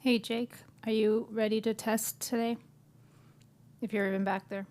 Hey, Jake, are you ready to test today? If you're even back there.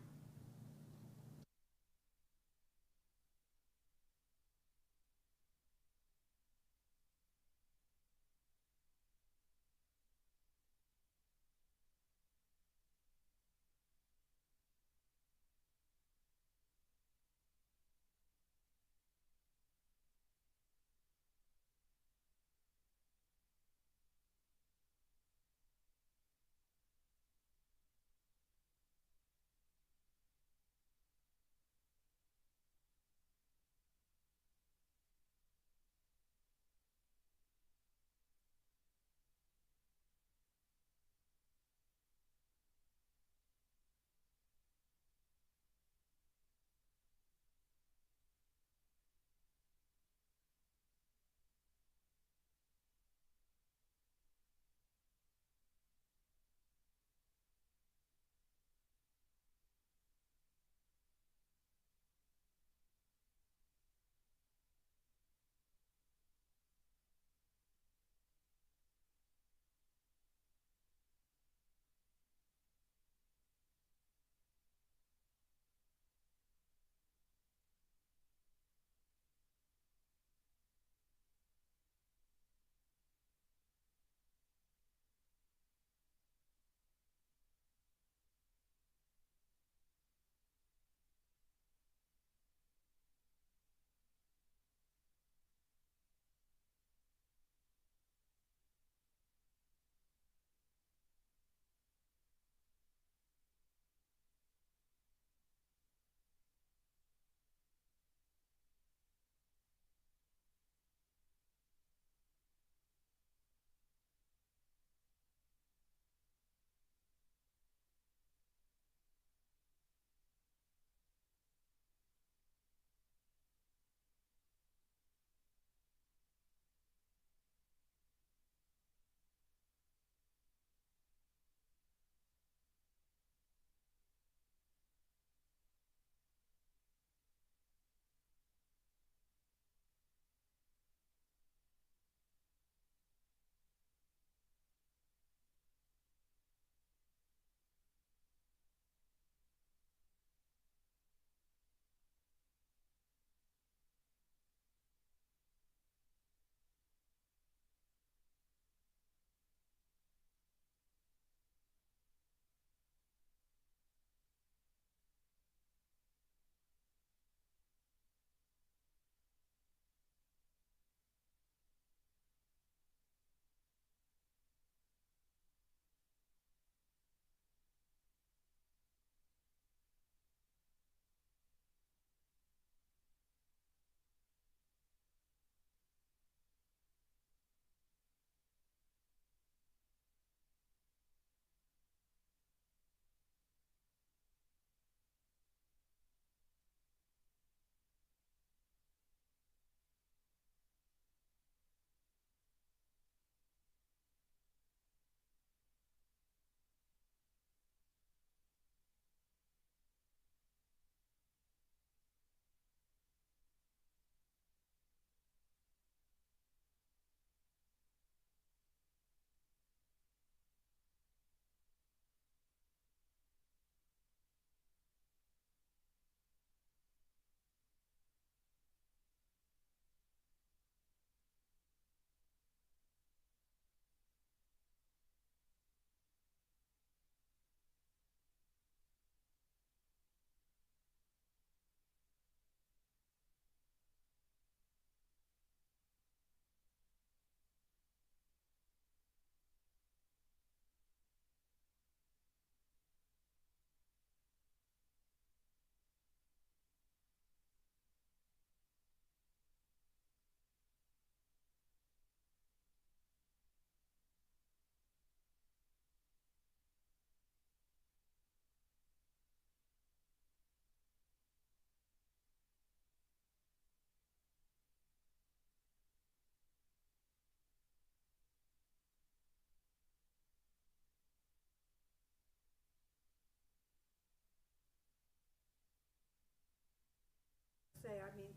Say, I mean,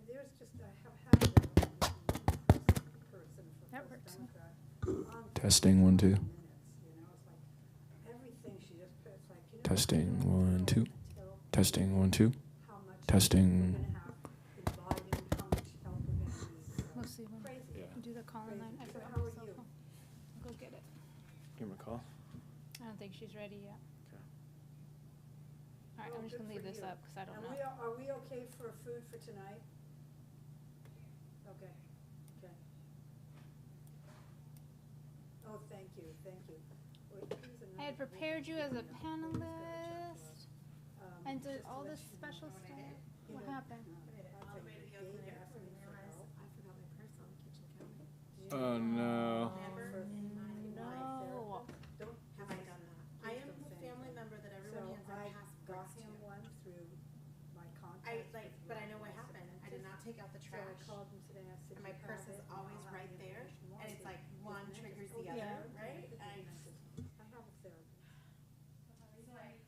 there's just, I have had a person for That first works. Democrat. Testing 1 2. minutes, it's like everything she just put, it's like, Testing 1 2. until Testing 1 2. how much Testing. we're gonna have invited, how much help we're gonna need. We'll see when Crazy. Yeah. we do the call in line. I Crazy. forgot How my are cell you? phone. I'll go get it. Give him a call. I don't think she's ready yet. Okay. All right, Well, I'm just good gonna leave for this you. up because I don't And know. are we okay for food for tonight? Okay, okay. Oh, thank you, thank you. Wait, here's I had another prepared you as a book. panelist and did Just to all let this you know. special You stuff. know, What happened? I'll tell you, Dave asked me for help. I forgot my purse on the kitchen counter. Did you Oh, know, no. Remember? for my No. therapist? Don't. Have I done that? I am Please don't the say family anything. member that So everyone hands I their got passports to. him one through my contacts. But I know what happened. I did not take out the So I trash. called him today, I said. And "You my purse have is it?" always I'll have right the there, information and it's wanted. like His one name triggers is- the oh, other, yeah, right? his And I name just, is- I have a therapist.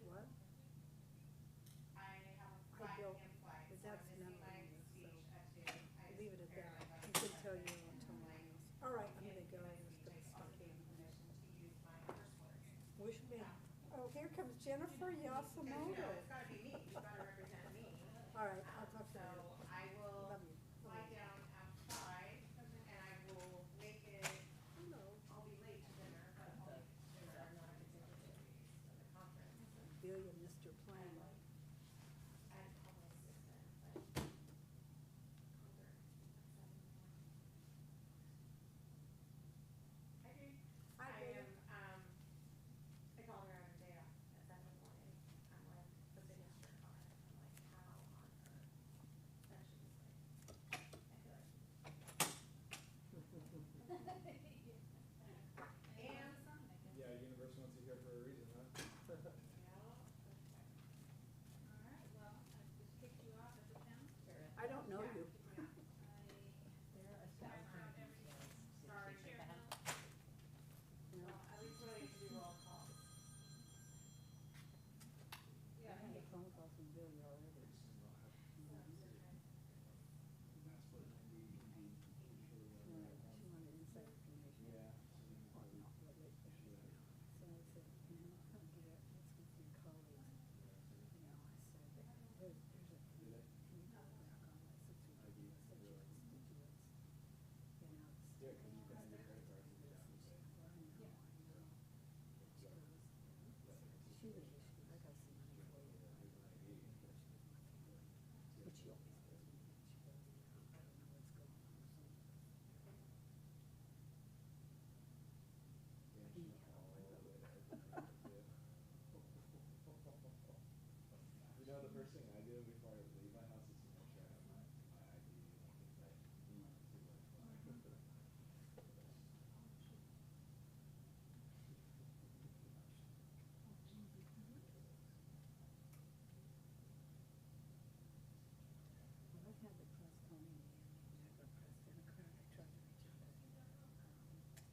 What? I have a I built, in flight, but so that's I'm missing my memory, so speech actually. leave it at that. He can tell you on tomorrow. All right, I'm gonna go, I'm just gonna start. Wish me. Oh, here comes Jennifer Yasumoto. It's gotta be me, you gotta represent me. All right, I'll talk to So you. I will Love you. fly down at 5, and I will make it, Hello. I'll be late to dinner, but I'll make it to dinner. I'm not executive for the conference. Billion Mr. Plane. I call my assistant, but called her at 7 in the morning. Hi, Jane. Hi, I baby. am, I called her on her day off at 7 in the morning. I'm like, the signature card. I'm like, how on earth? And she was like, I feel like. And. Yeah, universe wants you here for a reason, huh? I don't know you. At least when I used to do roll calls. I had a phone call from Billy already. She wanted inside information. Yeah. Oh, no, really. So I said, I'll get it, let's get some colleagues. I said, there's a, can you go back on my such a constituents? Yeah, 'cause you can have your credit card. I know. She was, I got some money for you. Which she always does. She goes, I don't know what's going on. You know, the first thing I do before I leave my house is to make sure I have my ID like inside. Well, I had the press calling me, and the press Democrat, I tried to reach out to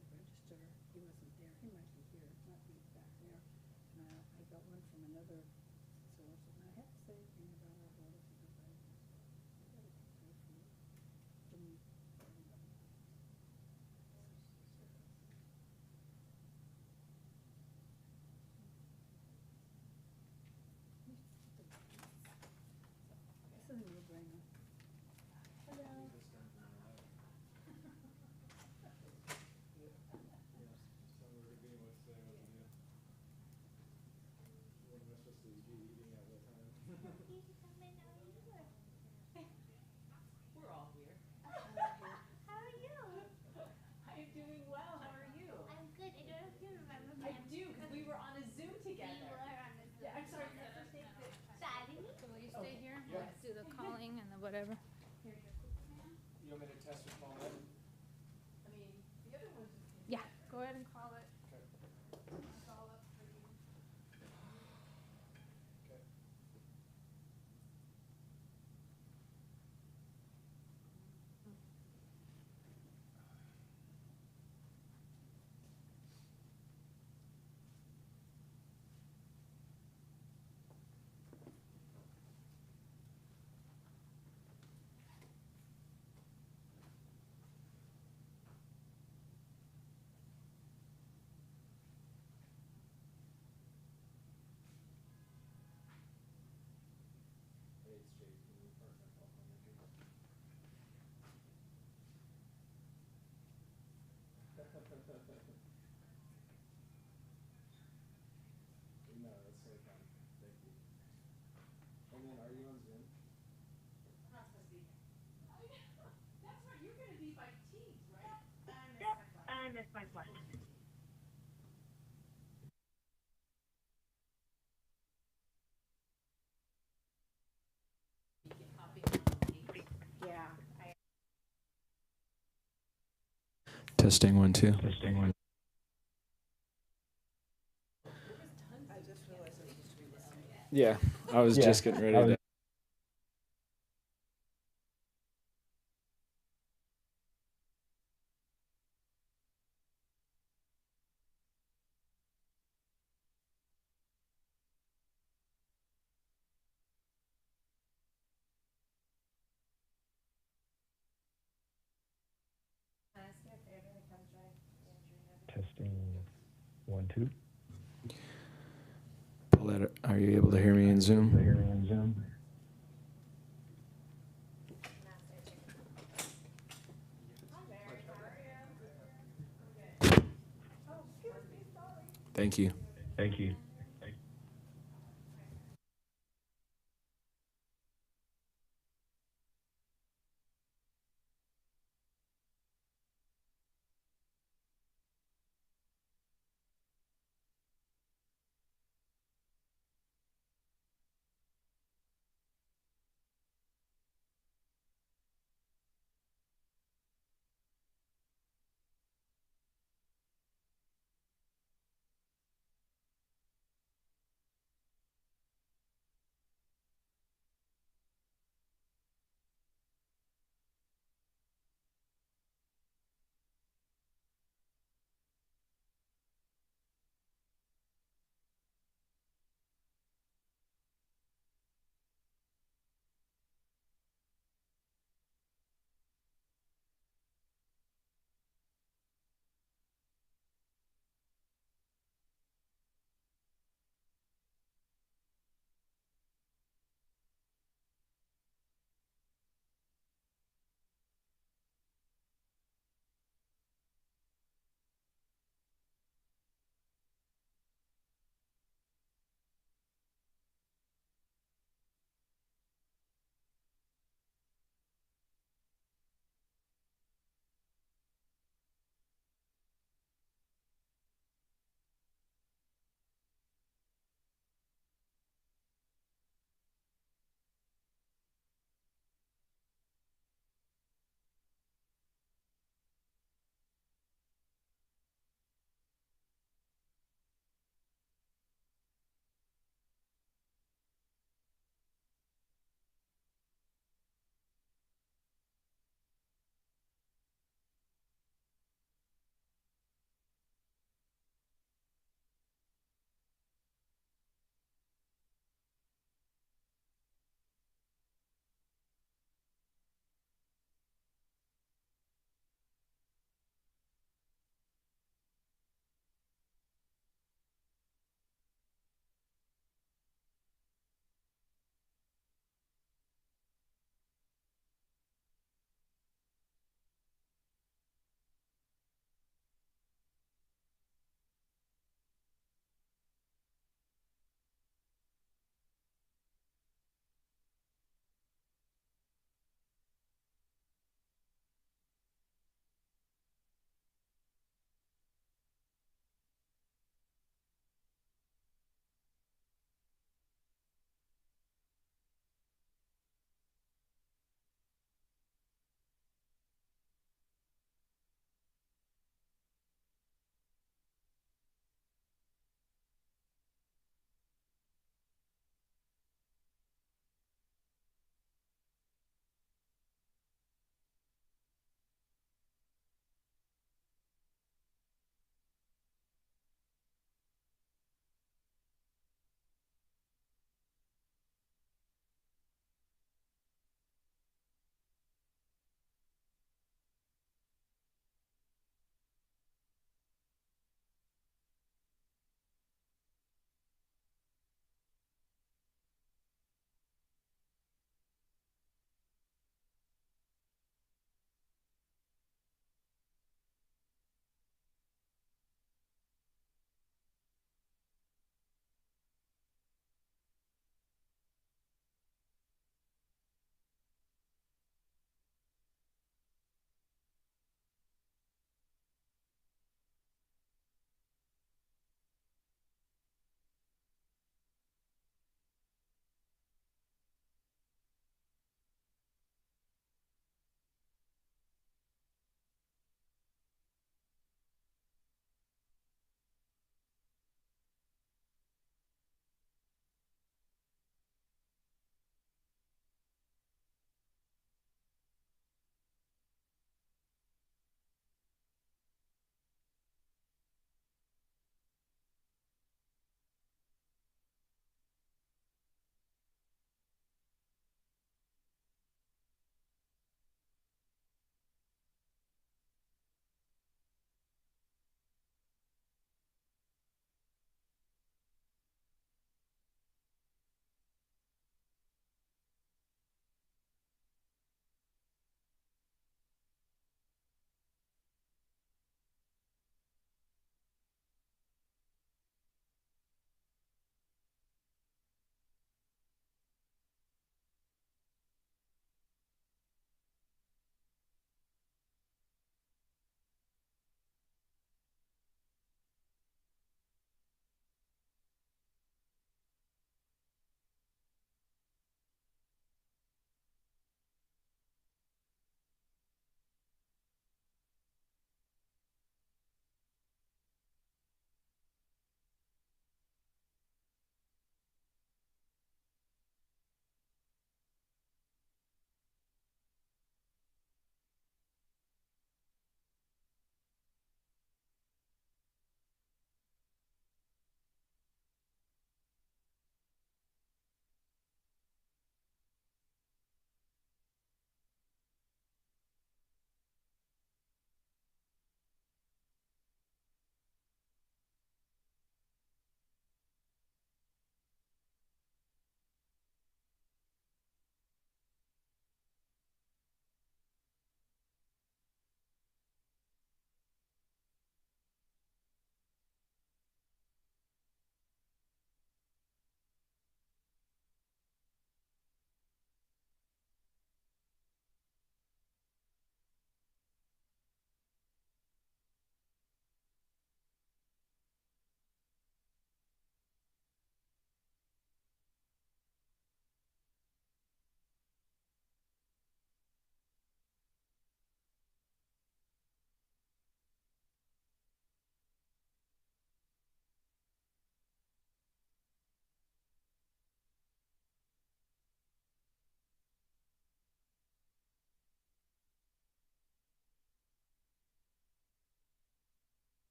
the register, he wasn't there, he might be here, might be back there. And I got one from another source, and I have to say, a thing about our board of supervisors. I gotta pray for you, for me, for everybody. This is a no-brainer. Hello. Some were being what to say, what to do. What am I supposed to be eating at what time? We're all here. How are you? I'm doing well. How are you? I'm good. I don't know if you remember me. I do, because we were on a Zoom We together. were on this. Yeah, I'm sorry, can I first take the... Saturday? So will you stay here? Let's do the calling and the whatever. Here's your cookie, ma'am. You want me to test your phone then? I mean, the other one's just... Yeah, go ahead and call it. Okay. It's all up for you. Okay. I missed my flight. Yeah. Testing 1 2. Yeah, I was just getting ready to. Testing 1 2. Paulette, are you able to hear me in Zoom? Thank you. Thank you.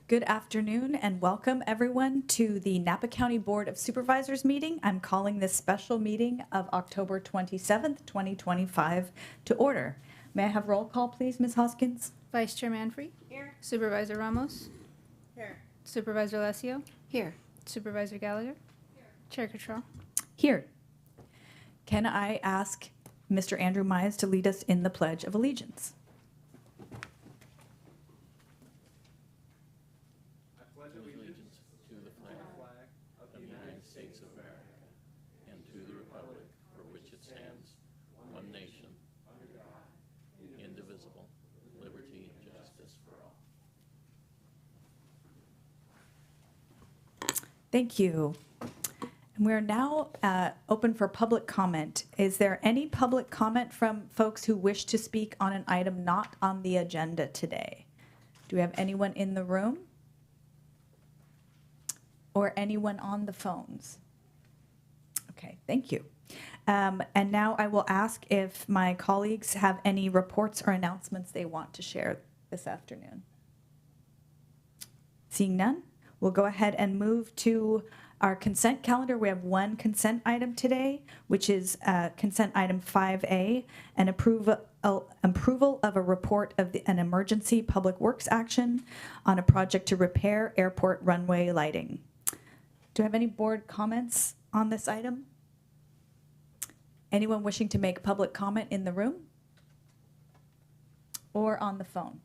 Good afternoon and welcome everyone to the Napa County Board of Supervisors meeting. I'm calling this special meeting of October 27th, 2025 to order. May I have roll call, please, Ms. Hoskins? Vice Chair Manfree? Here. Supervisor Ramos? Here. Supervisor Alessio? Here. Supervisor Gallagher? Chair Cottrell? Here. Can I ask Mr. Andrew Mize to lead us in the Pledge of Allegiance? I pledge allegiance to the flag of of the United States of America and to the republic for which it stands, one nation, under God, indivisible, liberty and justice for all. Thank you. And we're now open for public comment. Is there any public comment from folks who wish to speak on an item not on the agenda today? Do we have anyone in the room? Or anyone on the phones? Okay, thank you. And now I will ask if my colleagues have any reports or announcements they want to share this afternoon. Seeing none, we'll go ahead and move to our consent calendar. We have one consent item today, which is consent item 5A, an approval of a report of an emergency public works action on a project to repair airport runway lighting. Do I have any board comments on this item? Anyone wishing to make public comment in the room or on the phone?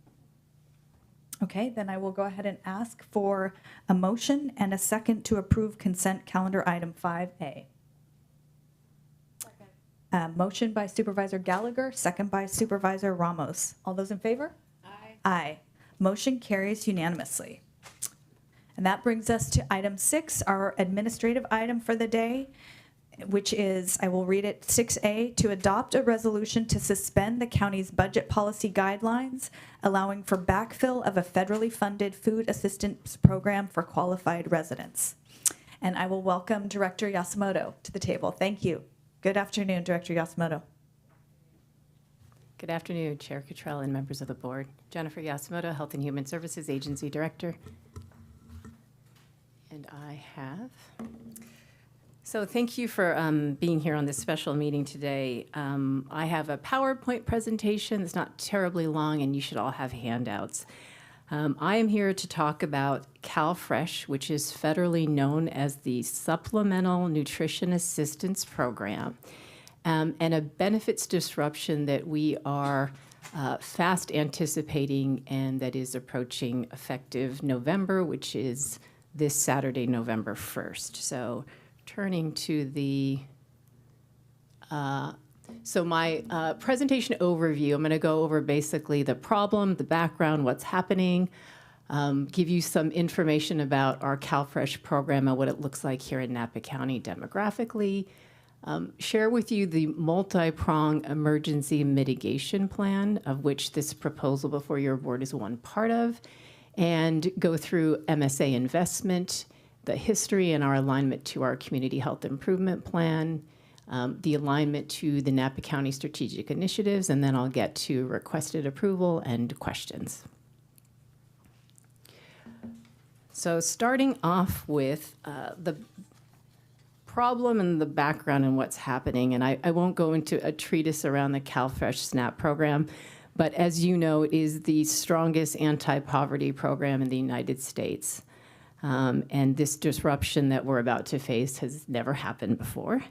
Okay, then I will go ahead and ask for a motion and a second to approve consent calendar item 5A. Second. Motion by Supervisor Gallagher, second by Supervisor Ramos. All those in favor? Aye. Aye. Motion carries unanimously. And that brings us to item 6, our administrative item for the day, which is, I will read it, 6A, to adopt a resolution to suspend the county's budget policy guidelines, allowing for backfill of a federally funded food assistance program for qualified residents. And I will welcome Director Yasumoto to the table. Thank you. Good afternoon, Director Yasumoto. Good afternoon, Chair Cottrell and members of the board. Jennifer Yasumoto, Health and Human Services Agency Director. And I have. So thank you for being here on this special meeting today. I have a PowerPoint presentation that's not terribly long, and you should all have handouts. I am here to talk about CalFresh, which is federally known as the Supplemental Nutrition Assistance Program, and a benefits disruption that we are fast anticipating and that is approaching effective November, which is this Saturday, November 1st. So turning to the, so my presentation overview, I'm going to go over basically the problem, the background, what's happening, give you some information about our CalFresh program and what it looks like here in Napa County demographically, share with you the multi-prong emergency mitigation plan, of which this proposal before your board is one part of, and go through MSA investment, the history and our alignment to our community health improvement plan, the alignment to the Napa County strategic initiatives, and then I'll get to requested approval and questions. So starting off with the problem and the background and what's happening, and I won't go into a treatise around the CalFresh SNAP program, but as you know, it is the strongest anti-poverty program in the United States. And this disruption that we're about to face has never happened before.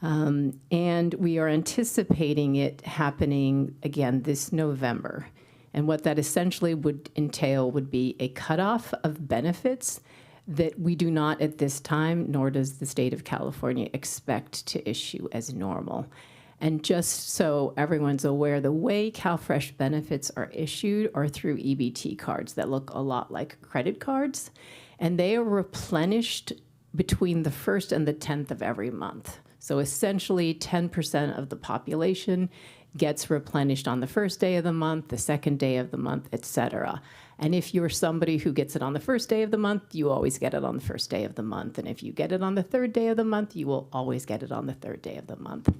And we are anticipating it happening again this November. And what that essentially would entail would be a cutoff of benefits that we do not at this time, nor does the state of California, expect to issue as normal. And just so everyone's aware, the way CalFresh benefits are issued are through EBT cards that look a lot like credit cards. And they are replenished between the 1st and the 10th of every month. So essentially 10% of the population gets replenished on the first day of the month, the second day of the month, et cetera. And if you're somebody who gets it on the first day of the month, you always get it on the first day of the month. And if you get it on the third day of the month, you will always get it on the third day of the month.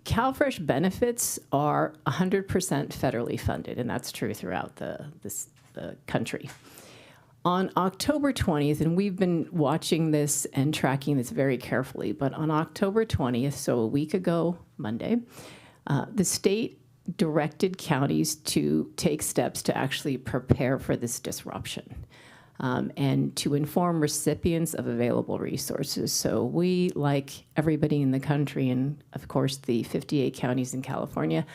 CalFresh benefits are 100% federally funded, and that's true throughout the country. On October 20th, and we've been watching this and tracking this very carefully, but on October 20th, so a week ago, Monday, the state directed counties to take steps to actually prepare for this disruption and to inform recipients of available resources. So we, like everybody in the country, and of course the 58 counties in California,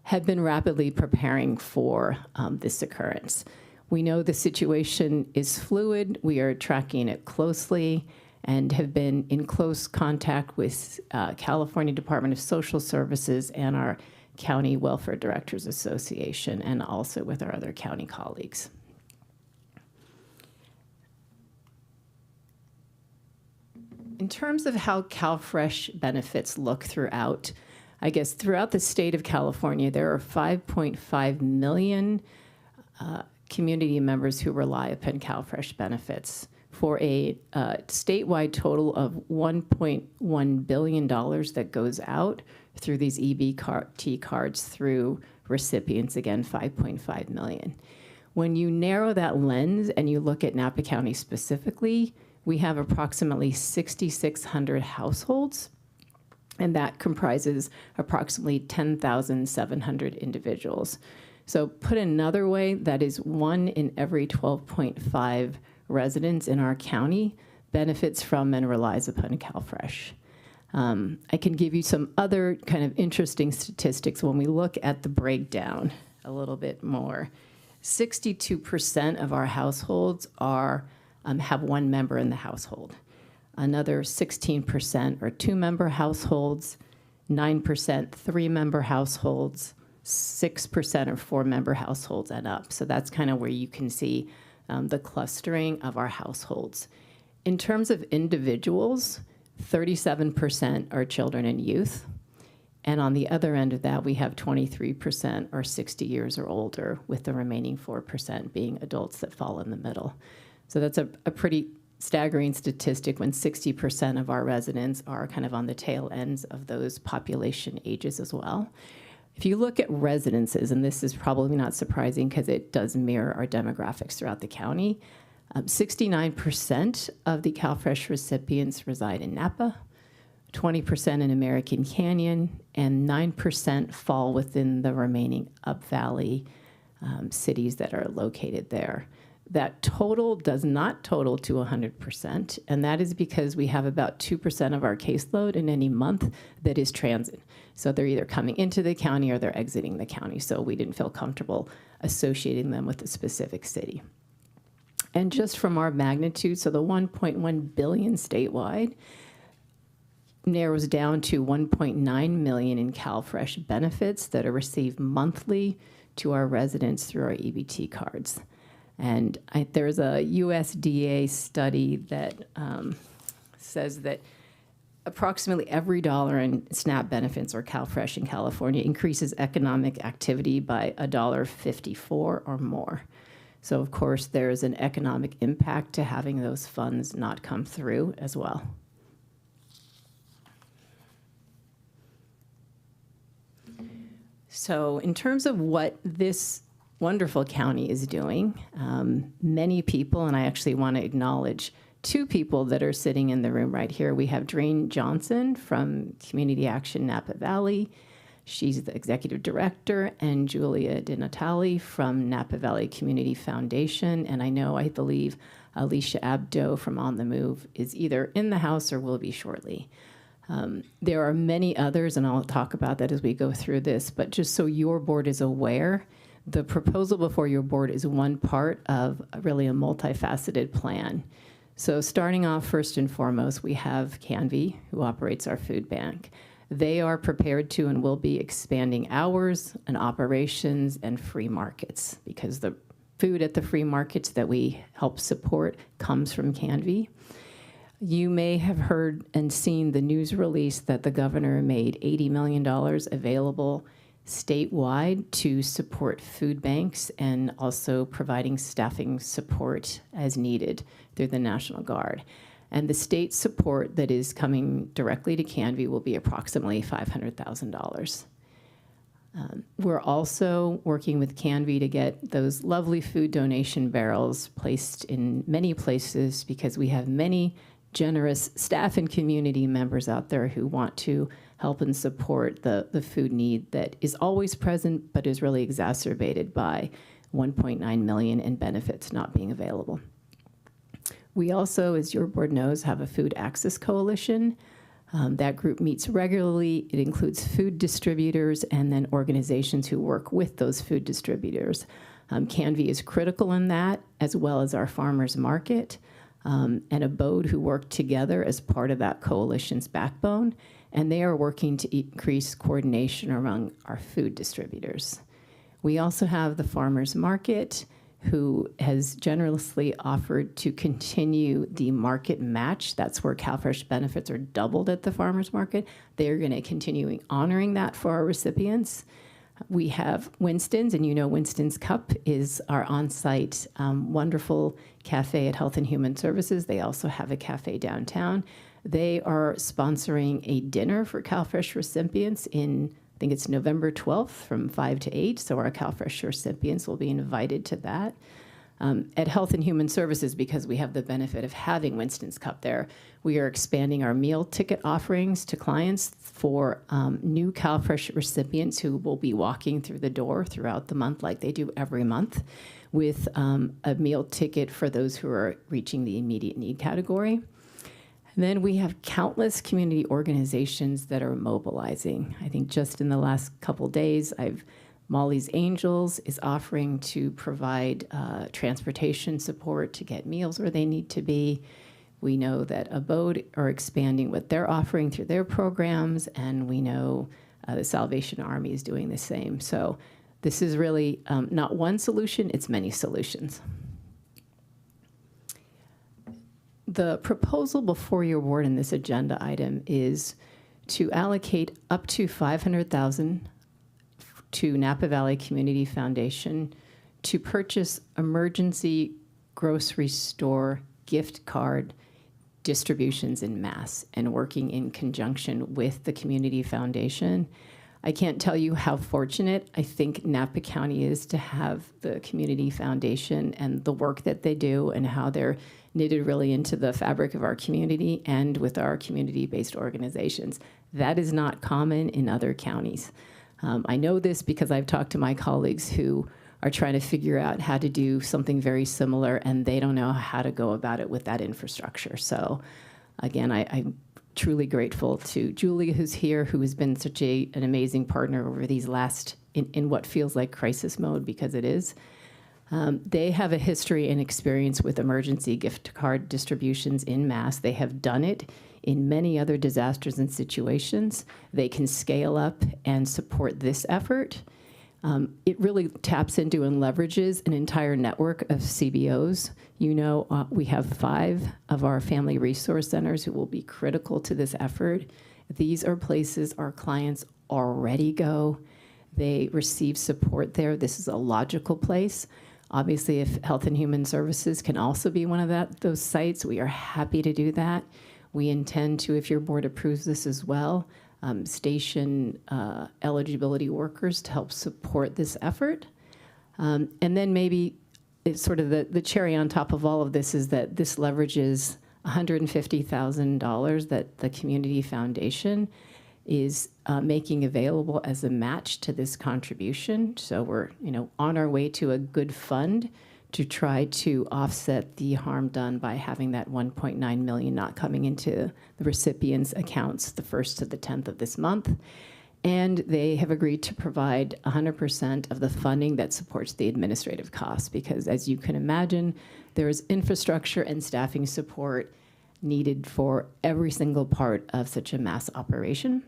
have been rapidly preparing for this occurrence. We know the situation is fluid. We are tracking it closely and have been in close contact with California Department of Social Services and our County Welfare Directors Association, and also with our other county colleagues. In terms of how CalFresh benefits look throughout, I guess throughout the state of California, there are 5.5 million community members who rely upon CalFresh benefits for a statewide total of $1.1 billion that goes out through these EBT cards through recipients, again, 5.5 million. When you narrow that lens and you look at Napa County specifically, we have approximately 6,600 households, and that comprises approximately 10,700 individuals. So put another way, that is 1 in every 12.5 residents in our county benefits from and relies upon CalFresh. I can give you some other kind of interesting statistics when we look at the breakdown a little bit more. 62% of our households are have one member in the household. Another 16% are two-member households, 9% three-member households, 6% are four-member households and up. So that's kind of where you can see the clustering of our households. In terms of individuals, 37% are children and youth. And on the other end of that, we have 23% are 60 years or older, with the remaining 4% being adults that fall in the middle. So that's a pretty staggering statistic when 60% of our residents are kind of on the tail ends of those population ages as well. If you look at residences, and this is probably not surprising because it does mirror our demographics throughout the county, 69% of the CalFresh recipients reside in Napa, 20% in American Canyon, and 9% fall within the remaining Up Valley cities that are located there. That total does not total to 100%, and that is because we have about 2% of our caseload in any month that is transit. So they're either coming into the county or they're exiting the county, so we didn't feel comfortable associating them with a specific city. And just from our magnitude, so the 1.1 billion statewide narrows down to 1.9 million in CalFresh benefits that are received monthly to our residents through our EBT cards. And there's a USDA study that says that approximately every dollar in SNAP benefits or CalFresh in California increases economic activity by $1.54 or more. So of course, there's an economic impact to having those funds not come through as well. So in terms of what this wonderful county is doing, many people, and I actually want to acknowledge two people that are sitting in the room right here. We have Drain Johnson from Community Action Napa Valley. She's the executive director, and Julia DiNatale from Napa Valley Community Foundation. And I believe Alicia Abdo from On the Move is either in the house or will be shortly. There are many others, and I'll talk about that as we go through this, but just so your board is aware, the proposal before your board is one part of really a multifaceted plan. So starting off, first and foremost, we have Canvy, who operates our food bank. They are prepared to and will be expanding hours and operations and free markets, because the food at the free markets that we help support comes from Canvy. You may have heard and seen the news release that the governor made $80 million available statewide to support food banks and also providing staffing support as needed through the National Guard. And the state support that is coming directly to Canvy will be approximately $500,000. We're also working with Canvy to get those lovely food donation barrels placed in many places because we have many generous staff and community members out there who want to help and support the food need that is always present but is really exacerbated by 1.9 million in benefits not being available. We also, as your board knows, have a food access coalition. That group meets regularly. It includes food distributors and then organizations who work with those food distributors. Canvy is critical in that, as well as our farmers market and Abode, who work together as part of that coalition's backbone. And they are working to increase coordination among our food distributors. We also have the farmers market, who has generously offered to continue the market match. That's where CalFresh benefits are doubled at the farmers market. They're going to continue honoring that for our recipients. We have Winston's, and you know Winston's Cup is our on-site wonderful cafe at Health and Human Services. They also have a cafe downtown. They are sponsoring a dinner for CalFresh recipients I think it's November 12th from 5 to 8, so our CalFresh recipients will be invited to that. At Health and Human Services, because we have the benefit of having Winston's Cup there, we are expanding our meal ticket offerings to clients for new CalFresh recipients who will be walking through the door throughout the month like they do every month with a meal ticket for those who are reaching the immediate need category. And then we have countless community organizations that are mobilizing. I think just in the last couple days, Molly's Angels is offering to provide transportation support to get meals where they need to be. We know that Abode are expanding what they're offering through their programs, and we know the Salvation Army is doing the same. So this is really not one solution, it's many solutions. The proposal before your board in this agenda item is to allocate up to $500,000 to Napa Valley Community Foundation to purchase emergency grocery store gift card distributions in mass and working in conjunction with the Community Foundation. I can't tell you how fortunate I think Napa County is to have the Community Foundation and the work that they do and how they're knitted really into the fabric of our community and with our community-based organizations. That is not common in other counties. I know this because I've talked to my colleagues who are trying to figure out how to do something very similar, and they don't know how to go about it with that infrastructure. So again, I'm truly grateful to Julie, who's here, who has been such an amazing partner over these last, in what feels like crisis mode, because it is. They have a history and experience with emergency gift card distributions in mass. They have done it in many other disasters and situations. They can scale up and support this effort. It really taps into and leverages an entire network of CBOs. You know, we have 5 of our family resource centers who will be critical to this effort. These are places our clients already go. They receive support there. This is a logical place. Obviously, if Health and Human Services can also be one of those sites, we are happy to do that. We intend to, if your board approves this as well, station eligibility workers to help support this effort. And then maybe it's sort of the cherry on top of all of this is that this leverages $150,000 that the Community Foundation is making available as a match to this contribution. So we're on our way to a good fund to try to offset the harm done by having that 1.9 million not coming into the recipients' accounts the 1st to the 10th of this month. And they have agreed to provide 100% of the funding that supports the administrative costs, because as you can imagine, there is infrastructure and staffing support needed for every single part of such a mass operation.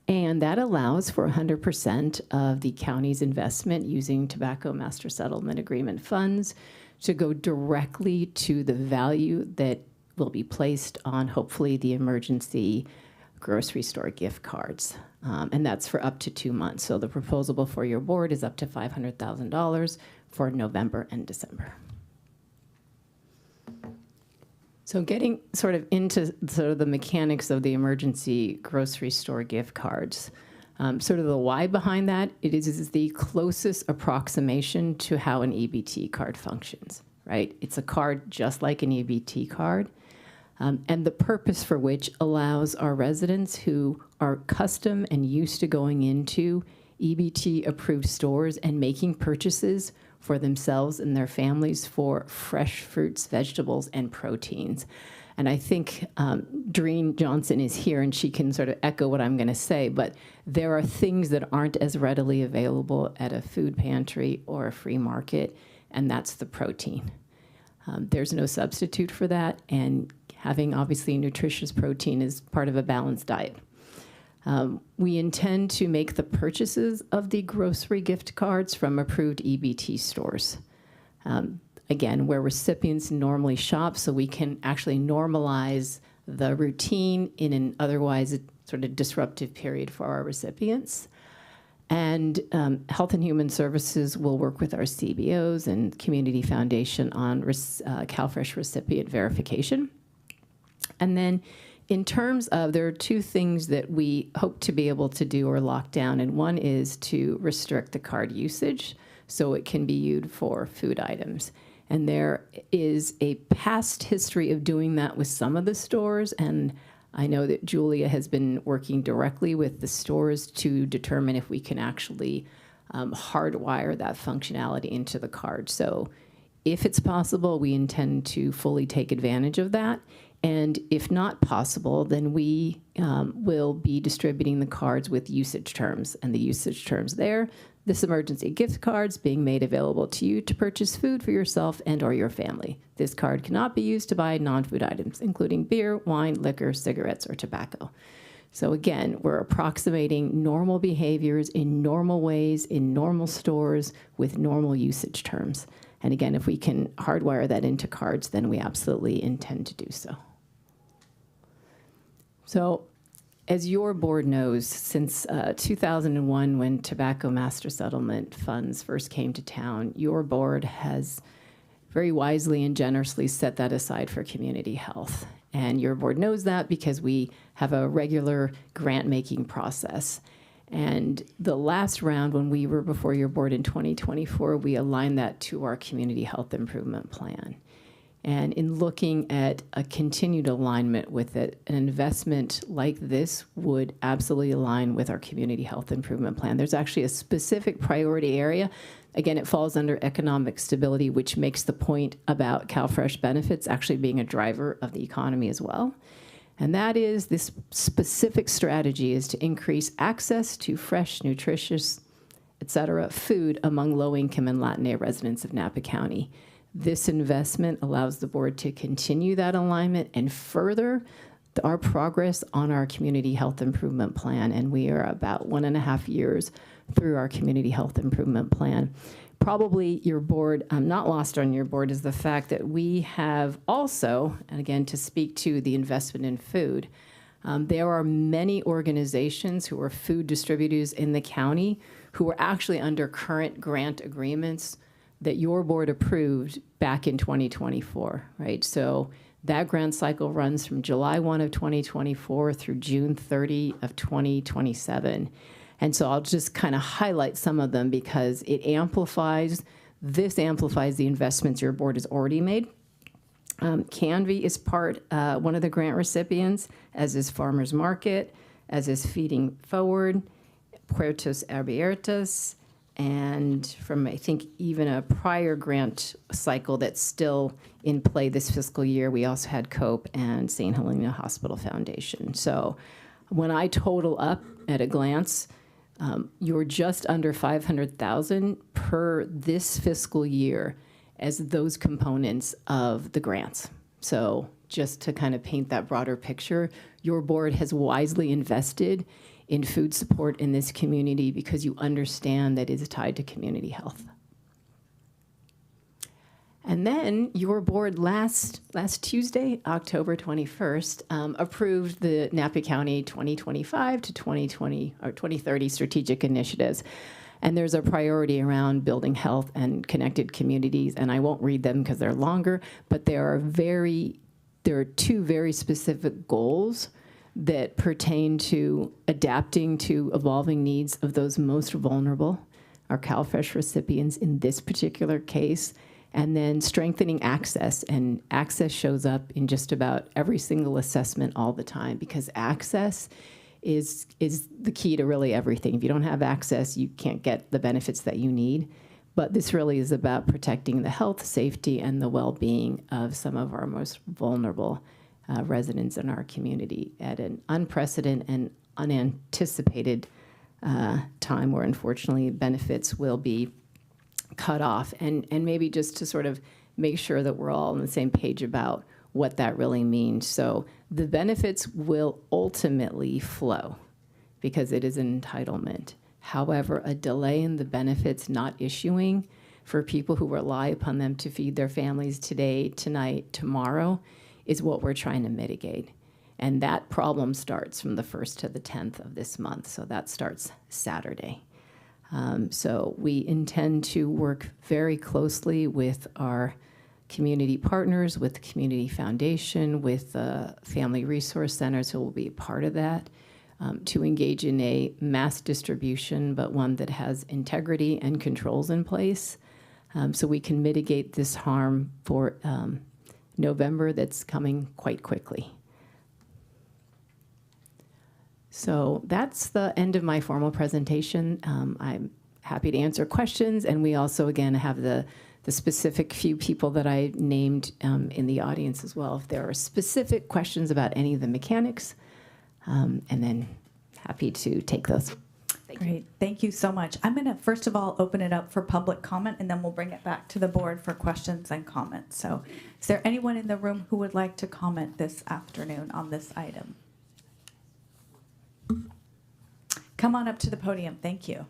And that allows for 100% of the county's investment using Tobacco Master Settlement Agreement funds to go directly to the value that will be placed on, hopefully, the emergency grocery store gift cards. And that's for up to 2 months. So the proposal before your board is up to $500,000 for November and December. So getting sort of into sort of the mechanics of the emergency grocery store gift cards, Sort of the why behind that, it is the closest approximation to how an EBT card functions, right? It's a card just like an EBT card, and the purpose for which allows our residents who are accustomed and used to going into EBT-approved stores and making purchases for themselves and their families for fresh fruits, vegetables, and proteins. And I think Doreen Johnson is here, and she can sort of echo what I'm going to say, but there are things that aren't as readily available at a food pantry or a free market, and that's the protein. There's no substitute for that, and having obviously nutritious protein is part of a balanced diet. We intend to make the purchases of the grocery gift cards from approved EBT stores. Again, where recipients normally shop, so we can actually normalize the routine in an otherwise sort of disruptive period for our recipients. And Health and Human Services will work with our CBOs and Community Foundation on CalFresh recipient verification. And then in terms of, there are two things that we hope to be able to do or lock down, and one is to restrict the card usage so it can be used for food items. And there is a past history of doing that with some of the stores, and I know that Julia has been working directly with the stores to determine if we can actually hardwire that functionality into the card. So if it's possible, we intend to fully take advantage of that. And if not possible, then we will be distributing the cards with usage terms. And the usage terms there, this emergency gift cards being made available to you to purchase food for yourself and or your family. This card cannot be used to buy non-food items, including beer, wine, liquor, cigarettes, or tobacco. So again, we're approximating normal behaviors in normal ways, in normal stores, with normal usage terms. And again, if we can hardwire that into cards, then we absolutely intend to do so. So, as your board knows, since 2001, when Tobacco Master Settlement funds first came to town, your board has very wisely and generously set that aside for community health. And your board knows that because we have a regular grant-making process. And the last round, when we were before your board in 2024, we aligned that to our community health improvement plan. And in looking at a continued alignment with it, an investment like this would absolutely align with our community health improvement plan. There's actually a specific priority area. Again, it falls under economic stability, which makes the point about CalFresh benefits actually being a driver of the economy as well. And that is, this specific strategy is to increase access to fresh, nutritious, et cetera, food among low-income and Latinx residents of Napa County. This investment allows the board to continue that alignment and further our progress on our community health improvement plan. And we are about 1.5 years through our community health improvement plan. Probably your board, not lost on your board, is the fact that we have also, and again, to speak to the investment in food, there are many organizations who are food distributors in the county who are actually under current grant agreements that your board approved back in 2024, right? So that grant cycle runs from July 1 of 2024 through June 30 of 2027. And so I'll just kind of highlight some of them because this amplifies the investments your board has already made. Canvy is one of the grant recipients, as is Farmers Market, as is Feeding Forward, Puertos Abiertos, and from, I think, even a prior grant cycle that's still in play this fiscal year, we also had COPE and St. Helena Hospital Foundation. So when I total up at a glance, you're just under $500,000 per this fiscal year as those components of the grants. So just to kind of paint that broader picture, your board has wisely invested in food support in this community because you understand that it is tied to community health. And then your board last Tuesday, October 21st, approved the Napa County 2025 to 2020 or 2030 strategic initiatives. And there's a priority around building health and connected communities, and I won't read them because they're longer, but there are two very specific goals that pertain to adapting to evolving needs of those most vulnerable, our CalFresh recipients in this particular case, and then strengthening access. And access shows up in just about every single assessment all the time, because access is the key to really everything. If you don't have access, you can't get the benefits that you need. But this really is about protecting the health, safety, and the well-being of some of our most vulnerable residents in our community at an unprecedented and unanticipated time where, unfortunately, benefits will be cut off. And maybe just to sort of make sure that we're all on the same page about what that really means. So the benefits will ultimately flow because it is an entitlement. However, a delay in the benefits not issuing for people who rely upon them to feed their families today, tonight, tomorrow is what we're trying to mitigate. And that problem starts from the 1st to the 10th of this month. So that starts Saturday. So we intend to work very closely with our community partners, with the Community Foundation, with the Family Resource Centers who will be a part of that, to engage in a mass distribution, but one that has integrity and controls in place, so we can mitigate this harm for November that's coming quite quickly. So that's the end of my formal presentation. I'm happy to answer questions, and we also, again, have the specific few people that I named in the audience as well, if there are specific questions about any of the mechanics, and then happy to take those. Great. Thank you so much. I'm going to, first of all, open it up for public comment, and then we'll bring it back to the board for questions and comments. So is there anyone in the room who would like to comment this afternoon on this item? Come on up to the podium. Thank you.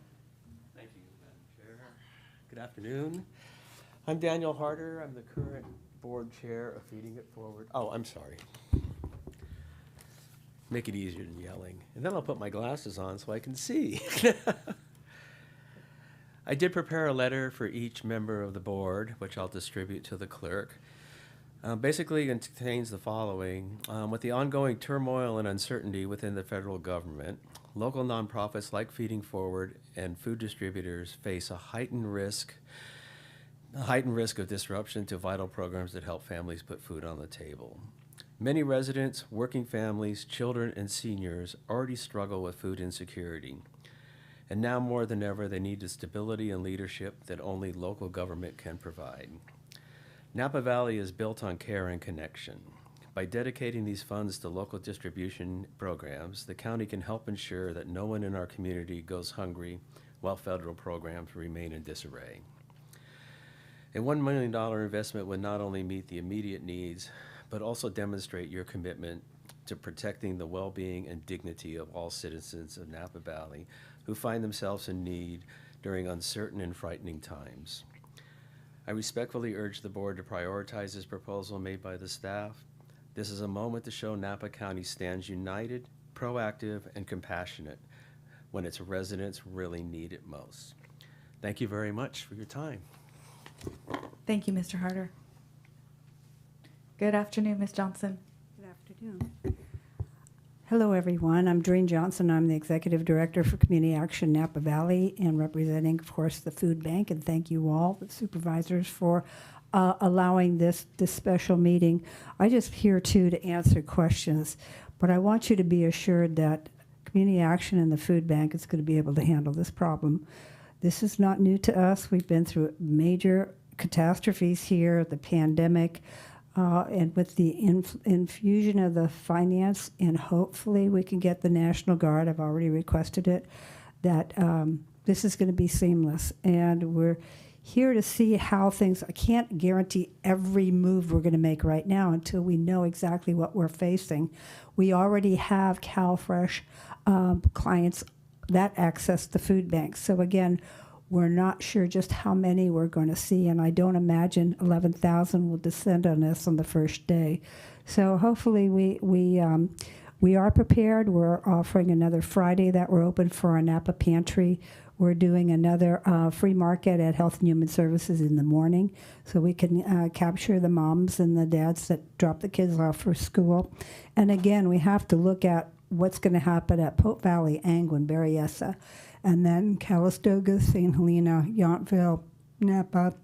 Thank you, Madam Chair. Good afternoon. I'm Daniel Harder. I'm the current board chair of Feeding It Forward. Oh, I'm sorry. Make it easier than yelling. And then I'll put my glasses on so I can see. I did prepare a letter for each member of the board, which I'll distribute to the clerk. Basically, it contains the following. With the ongoing turmoil and uncertainty within the federal government, local nonprofits like Feeding Forward and food distributors face a heightened risk of disruption to vital programs that help families put food on the table. Many residents, working families, children, and seniors already struggle with food insecurity. And now more than ever, they need the stability and leadership that only local government can provide. Napa Valley is built on care and connection. By dedicating these funds to local distribution programs, the county can help ensure that no one in our community goes hungry while federal programs remain in disarray. A $1 million investment would not only meet the immediate needs, but also demonstrate your commitment to protecting the well-being and dignity of all citizens of Napa Valley who find themselves in need during uncertain and frightening times. I respectfully urge the board to prioritize this proposal made by the staff. This is a moment to show Napa County stands united, proactive, and compassionate when its residents really need it most. Thank you very much for your time. Thank you, Mr. Harder. Good afternoon, Ms. Johnson. Good afternoon. Hello, everyone. I'm Doreen Johnson. I'm the Executive Director for Community Action Napa Valley and representing, of course, the food bank. And thank you all, the supervisors, for allowing this special meeting. I just here, too, to answer questions. But I want you to be assured that Community Action and the food bank is going to be able to handle this problem. This is not new to us. We've been through major catastrophes here, the pandemic, and with the infusion of the finance, and hopefully we can get the National Guard, I've already requested it, that this is going to be seamless. And we're here to see how things, I can't guarantee every move we're going to make right now until we know exactly what we're facing. We already have CalFresh clients that access the food bank. So again, we're not sure just how many we're going to see, and I don't imagine 11,000 will descend on us on the first day. So hopefully we are prepared. We're offering another Friday that we're open for our Napa Pantry. We're doing another free market at Health and Human Services in the morning, so we can capture the moms and the dads that drop the kids off for school. And again, we have to look at what's going to happen at Pope Valley, Angwin, Berryessa, and then Calistoga, St. Helena, Yountville, Napa,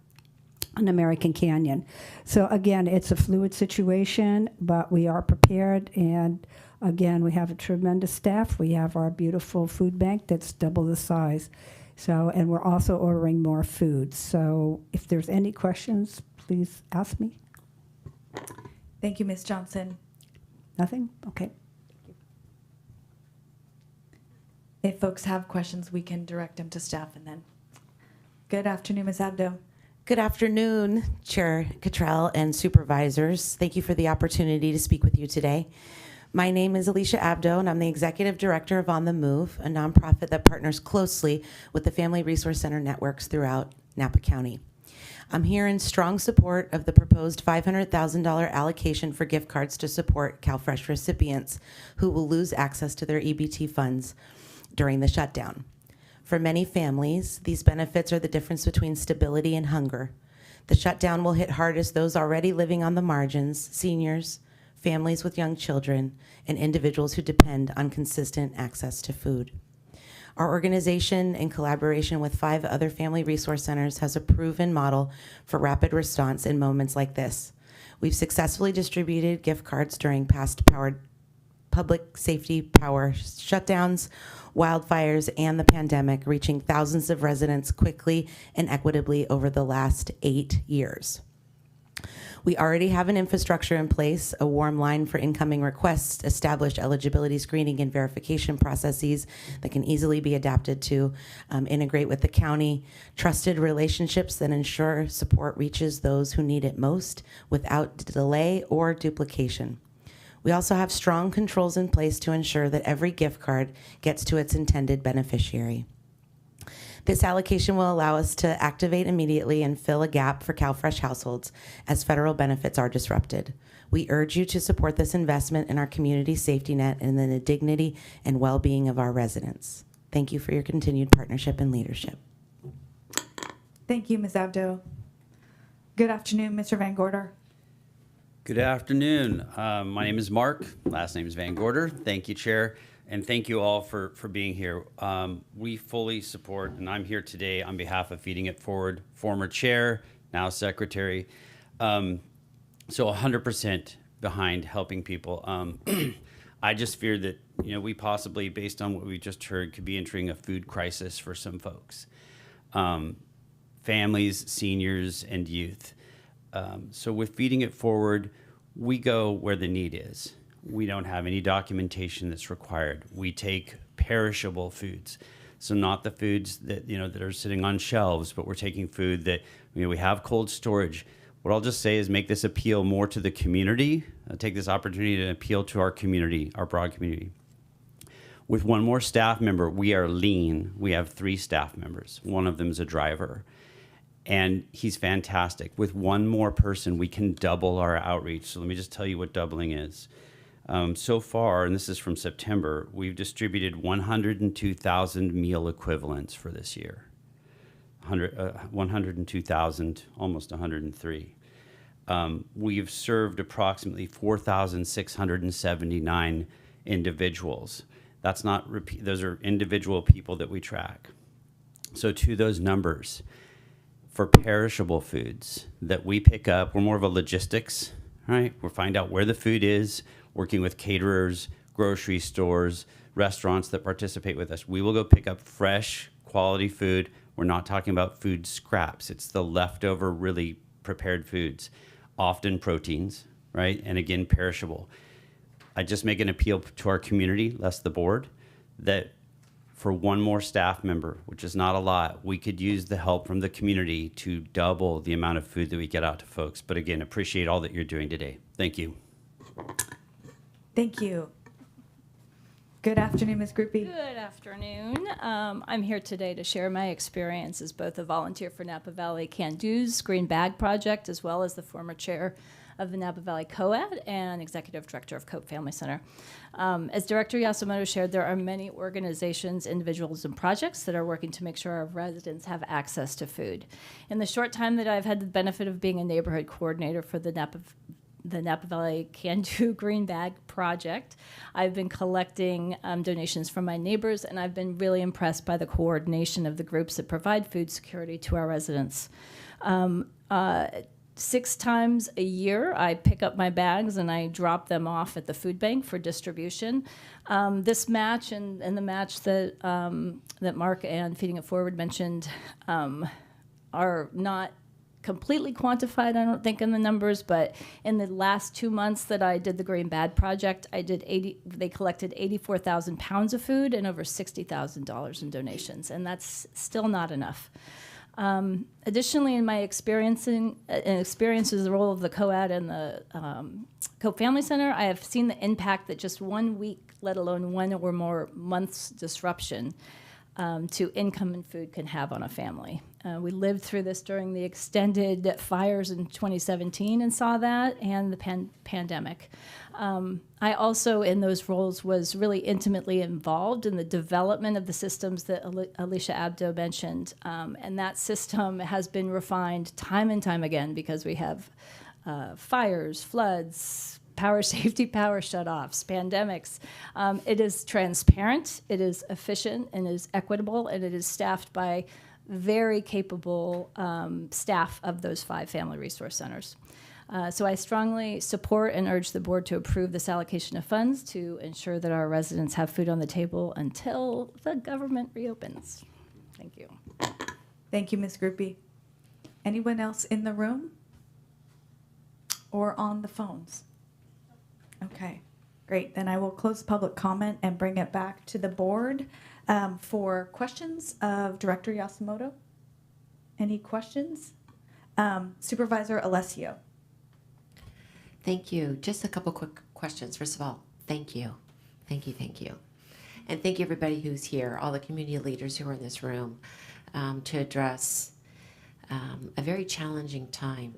and American Canyon. So again, it's a fluid situation, but we are prepared. And again, we have a tremendous staff. We have our beautiful food bank that's double the size. So, and we're also ordering more food. So if there's any questions, please ask me. Thank you, Ms. Johnson. Nothing? Okay. If folks have questions, we can direct them to staff and then. Good afternoon, Ms. Abdo. Good afternoon, Chair Cottrell and Supervisors. Thank you for the opportunity to speak with you today. My name is Alicia Abdo, and I'm the Executive Director of On the Move, a nonprofit that partners closely with the Family Resource Center networks throughout Napa County. I'm here in strong support of the proposed $500,000 allocation for gift cards to support CalFresh recipients who will lose access to their EBT funds during the shutdown. For many families, these benefits are the difference between stability and hunger. The shutdown will hit hardest those already living on the margins, seniors, families with young children, and individuals who depend on consistent access to food. Our organization, in collaboration with 5 other family resource centers, has a proven model for rapid response in moments like this. We've successfully distributed gift cards during past public safety power shutdowns, wildfires, and the pandemic, reaching thousands of residents quickly and equitably over the last 8 years. We already have an infrastructure in place, a warm line for incoming requests, established eligibility screening and verification processes that can easily be adapted to integrate with the county, trusted relationships that ensure support reaches those who need it most without delay or duplication. We also have strong controls in place to ensure that every gift card gets to its intended beneficiary. This allocation will allow us to activate immediately and fill a gap for CalFresh households as federal benefits are disrupted. We urge you to support this investment in our community safety net and in the dignity and well-being of our residents. Thank you for your continued partnership and leadership. Thank you, Ms. Abdo. Good afternoon, Mr. Van Gorder. Good afternoon. My name is Mark. Last name is Van Gorder. Thank you, Chair, and thank you all for being here. We fully support, and I'm here today on behalf of Feeding It Forward, former Chair, now Secretary. So 100% behind helping people. I just fear that we possibly, based on what we just heard, could be entering a food crisis for some folks, families, seniors, and youth. So with Feeding It Forward, we go where the need is. We don't have any documentation that's required. We take perishable foods. So not the foods that, that are sitting on shelves, but we're taking food that, we have cold storage. What I'll just say is make this appeal more to the community. I'll take this opportunity to appeal to our community, our broad community. With one more staff member, we are lean. We have 3 staff members. One of them is a driver. And he's fantastic. With one more person, we can double our outreach. So let me just tell you what doubling is. So far, and this is from September, we've distributed 102,000 meal equivalents for this year. 102,000, almost 103. We've served approximately 4,679 individuals. That's not repeat; those are individual people that we track. So to those numbers, for perishable foods that we pick up, we're more of a logistics, right? We'll find out where the food is, working with caterers, grocery stores, restaurants that participate with us. We will go pick up fresh, quality food. We're not talking about food scraps. It's the leftover, really prepared foods, often proteins, right? And again, perishable. I just make an appeal to our community, less the board, that for one more staff member, which is not a lot, we could use the help from the community to double the amount of food that we get out to folks. But again, appreciate all that you're doing today. Thank you. Thank you. Good afternoon, Ms. Groupie. Good afternoon. I'm here today to share my experience as both a volunteer for Napa Valley Can Do's Green Bag Project, as well as the former chair of the Napa Valley Co-ed and executive director of Cope Family Center. As Director Yasumoto shared, there are many organizations, individuals, and projects that are working to make sure our residents have access to food. In the short time that I've had the benefit of being a neighborhood coordinator for the the Napa Valley Can Do Green Bag Project. I've been collecting donations from my neighbors, and I've been really impressed by the coordination of the groups that provide food security to our residents. 6 times a year, I pick up my bags and I drop them off at the food bank for distribution. This match and the match that that Mark and Feeding It Forward mentioned are not completely quantified, I don't think, in the numbers, but in the last 2 months that I did the Green Bag Project, they collected 84,000 pounds of food and over $60,000 in donations, and that's still not enough. Additionally, in my experience as the role of the COAD and the Cope Family Center, I have seen the impact that just 1 week, let alone 1 or more months disruption to income and food can have on a family. We lived through this during the extended fires in 2017 and saw that, and the pandemic. I also, in those roles, was really intimately involved in the development of the systems that Alicia Abdo mentioned. And that system has been refined time and time again because we have fires, floods, power safety, power shutoffs, pandemics. It is transparent, it is efficient, and it is equitable, and it is staffed by very capable staff of those 5 family resource centers. So I strongly support and urge the board to approve this allocation of funds to ensure that our residents have food on the table until the government reopens. Thank you. Thank you, Ms. Groupie. Anyone else in the room or on the phones? Okay, great. Then I will close public comment and bring it back to the board for questions of Director Yasumoto. Any questions? Supervisor Alessio. Thank you. Just a couple quick questions. First of all, thank you. Thank you, thank you. And thank you everybody who's here, all the community leaders who are in this room, to address a very challenging time.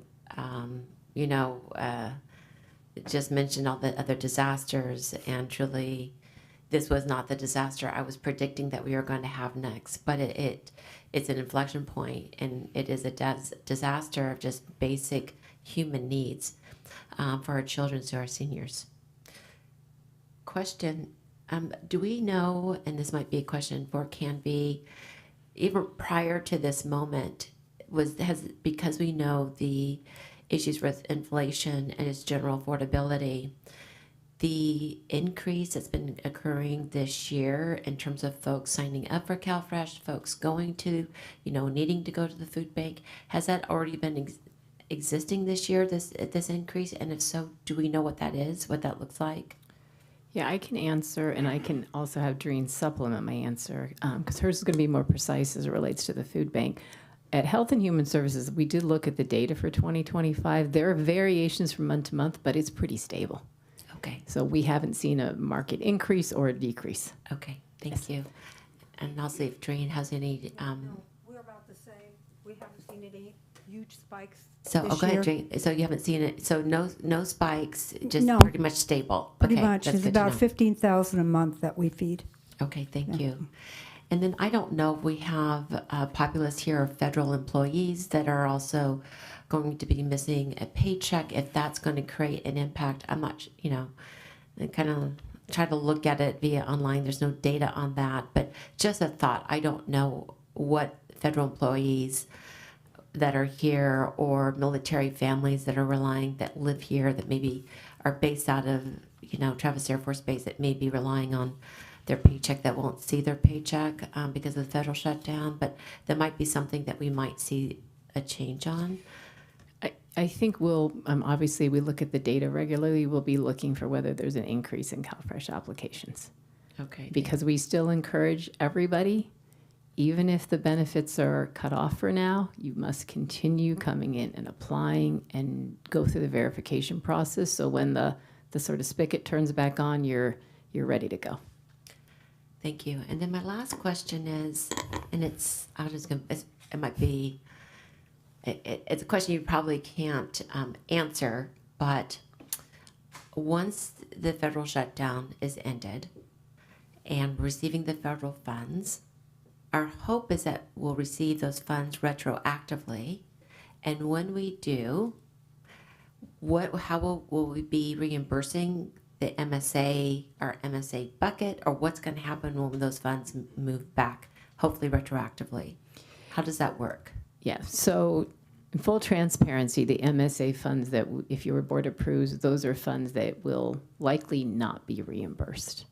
Just mentioned all the other disasters, and truly, this was not the disaster I was predicting that we were going to have next, but it's an inflection point, and it is a disaster of just basic human needs for our children, to our seniors. Question, do we know, and this might be a question for Canby, even prior to this moment, because we know the issues with inflation and its general affordability, the increase that's been occurring this year in terms of folks signing up for CalFresh, folks going to, needing to go to the food bank, has that already been existing this year, this increase? And if so, do we know what that is, what that looks like? Yeah, I can answer, and I can also have Doreen supplement my answer, because hers is going to be more precise as it relates to the food bank. At Health and Human Services, we did look at the data for 2025. There are variations from month to month, but it's pretty stable. Okay. So we haven't seen a market increase or a decrease. Okay, thank you. And I'll see if Doreen has any. No, we're about the same. We haven't seen any huge spikes. So, this go ahead, year. Doreen. So you haven't seen it. So no spikes, just No. pretty much stable. Pretty Okay, much. that's It's good to about know. 15,000 a month that we feed. Okay, thank you. And then I don't know if we have a populace here of federal employees that are also going to be missing a paycheck, if that's going to create an impact. I'm not, I kind of try to look at it via online. There's no data on that, but just a thought. I don't know what federal employees that are here or military families that live here, that maybe are based out of, Travis Air Force Base, that may be relying on their paycheck, that won't see their paycheck because of the federal shutdown, but that might be something that we might see a change on. I think we'll, obviously we look at the data regularly. We'll be looking for whether there's an increase in CalFresh applications. Okay. Because we still encourage everybody, even if the benefits are cut off for now, you must continue coming in and applying and go through the verification process. So when the sort of spigot turns back on, you're ready to go. Thank you. And then my last question is, and it's a question you probably can't answer, but once the federal shutdown is ended and receiving the federal funds, our hope is that we'll receive those funds retroactively. And when we do, how will we be reimbursing the MSA or MSA bucket, or what's going to happen when those funds move back, hopefully retroactively? How does that work? Yeah, so in full transparency, the MSA funds that, if your board approves, those are funds that will likely not be reimbursed.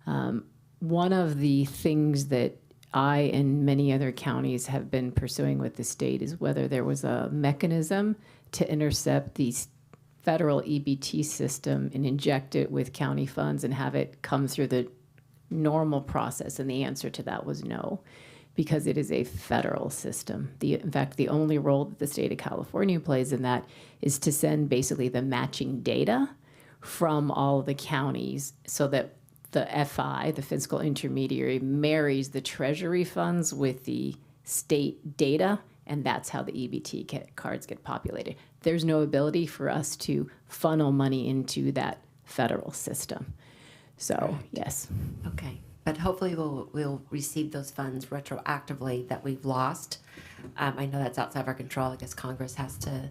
One of the things that I and many other counties have been pursuing with the state is whether there was a mechanism to intercept the federal EBT system and inject it with county funds and have it come through the normal process. And the answer to that was no, because it is a federal system. In fact, the only role that the state of California plays in that is to send basically the matching data from all the counties so that the FI, the fiscal intermediary, marries the treasury funds with the state data, and that's how the EBT cards get populated. There's no ability for us to funnel money into that federal system. So, yes. Okay, but hopefully we'll receive those funds retroactively that we've lost. I know that's outside of our control. I guess Congress has to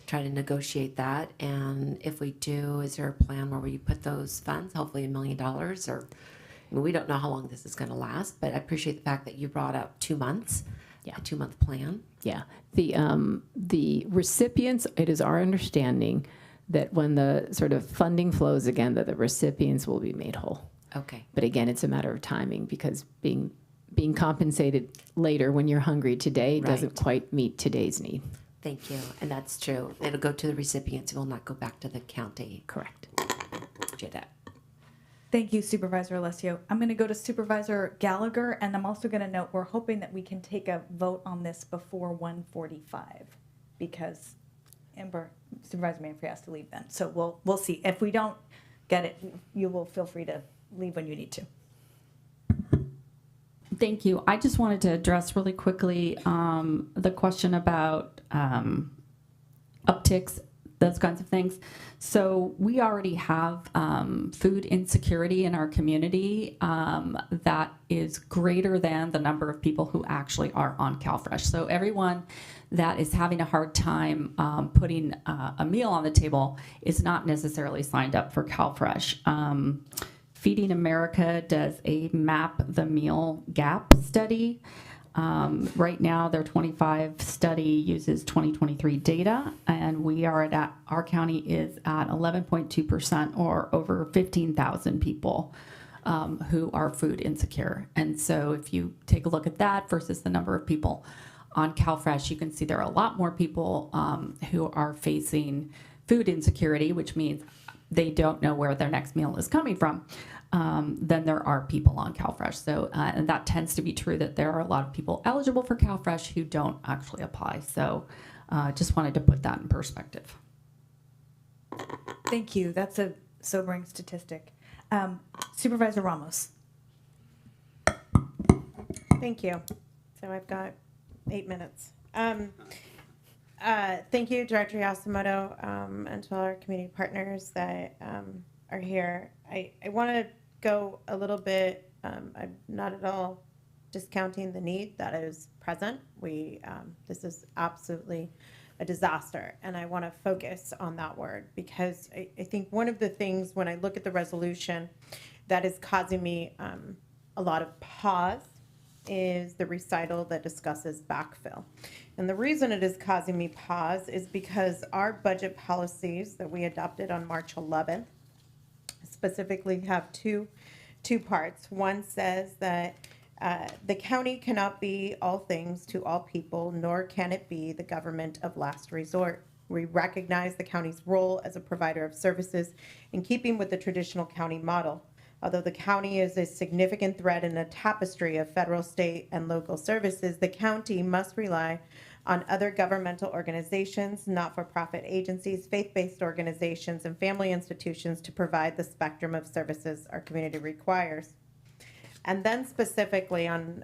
try to negotiate that. And if we do, is there a plan where we put those funds, hopefully $1 million, or I mean, we don't know how long this is going to last, but I appreciate the fact that you brought up 2 months, a 2-month plan. Yeah, the recipients, it is our understanding that when the sort of funding flows again, that the recipients will be made whole. Okay. But again, it's a matter of timing, because being compensated later when you're hungry today doesn't quite meet today's need. Thank you, and that's true. It'll go to the recipients. It will not go back to the county. Correct. Appreciate that. Thank you, Supervisor Alessio. I'm going to go to Supervisor Gallagher, and I'm also going to note we're hoping that we can take a vote on this before 1:45, because Supervisor Manfrey has to leave then. So we'll see. If we don't get it, you will feel free to leave when you need to. Thank you. I just wanted to address really quickly the question about upticks, those kinds of things. So we already have food insecurity in our community that is greater than the number of people who actually are on CalFresh. So everyone that is having a hard time putting a meal on the table is not necessarily signed up for CalFresh. Feeding America does a map the meal gap study. Right now, their 25 study uses 2023 data, and we are at our county is at 11.2%, or over 15,000 people who are food insecure. And so if you take a look at that versus the number of people on CalFresh, you can see there are a lot more people who are facing food insecurity, which means they don't know where their next meal is coming from, than there are people on CalFresh. So, and that tends to be true, that there are a lot of people eligible for CalFresh who don't actually apply. So just wanted to put that in perspective. Thank you. That's a sobering statistic. Supervisor Ramos. Thank you. So I've got 8 minutes. Thank you, Director Yasumoto, and to all our community partners that are here. I want to go a little bit, I'm not at all discounting the need that is present. This is absolutely a disaster, and I want to focus on that word, because I think one of the things when I look at the resolution that is causing me a lot of pause is the recital that discusses backfill. And the reason it is causing me pause is because our budget policies that we adopted on March 11th specifically have two parts. One says that the county cannot be all things to all people, nor can it be the government of last resort. We recognize the county's role as a provider of services in keeping with the traditional county model. Although the county is a significant thread in a tapestry of federal, state, and local services, the county must rely on other governmental organizations, not-for-profit agencies, faith-based organizations, and family institutions to provide the spectrum of services our community requires. And then specifically on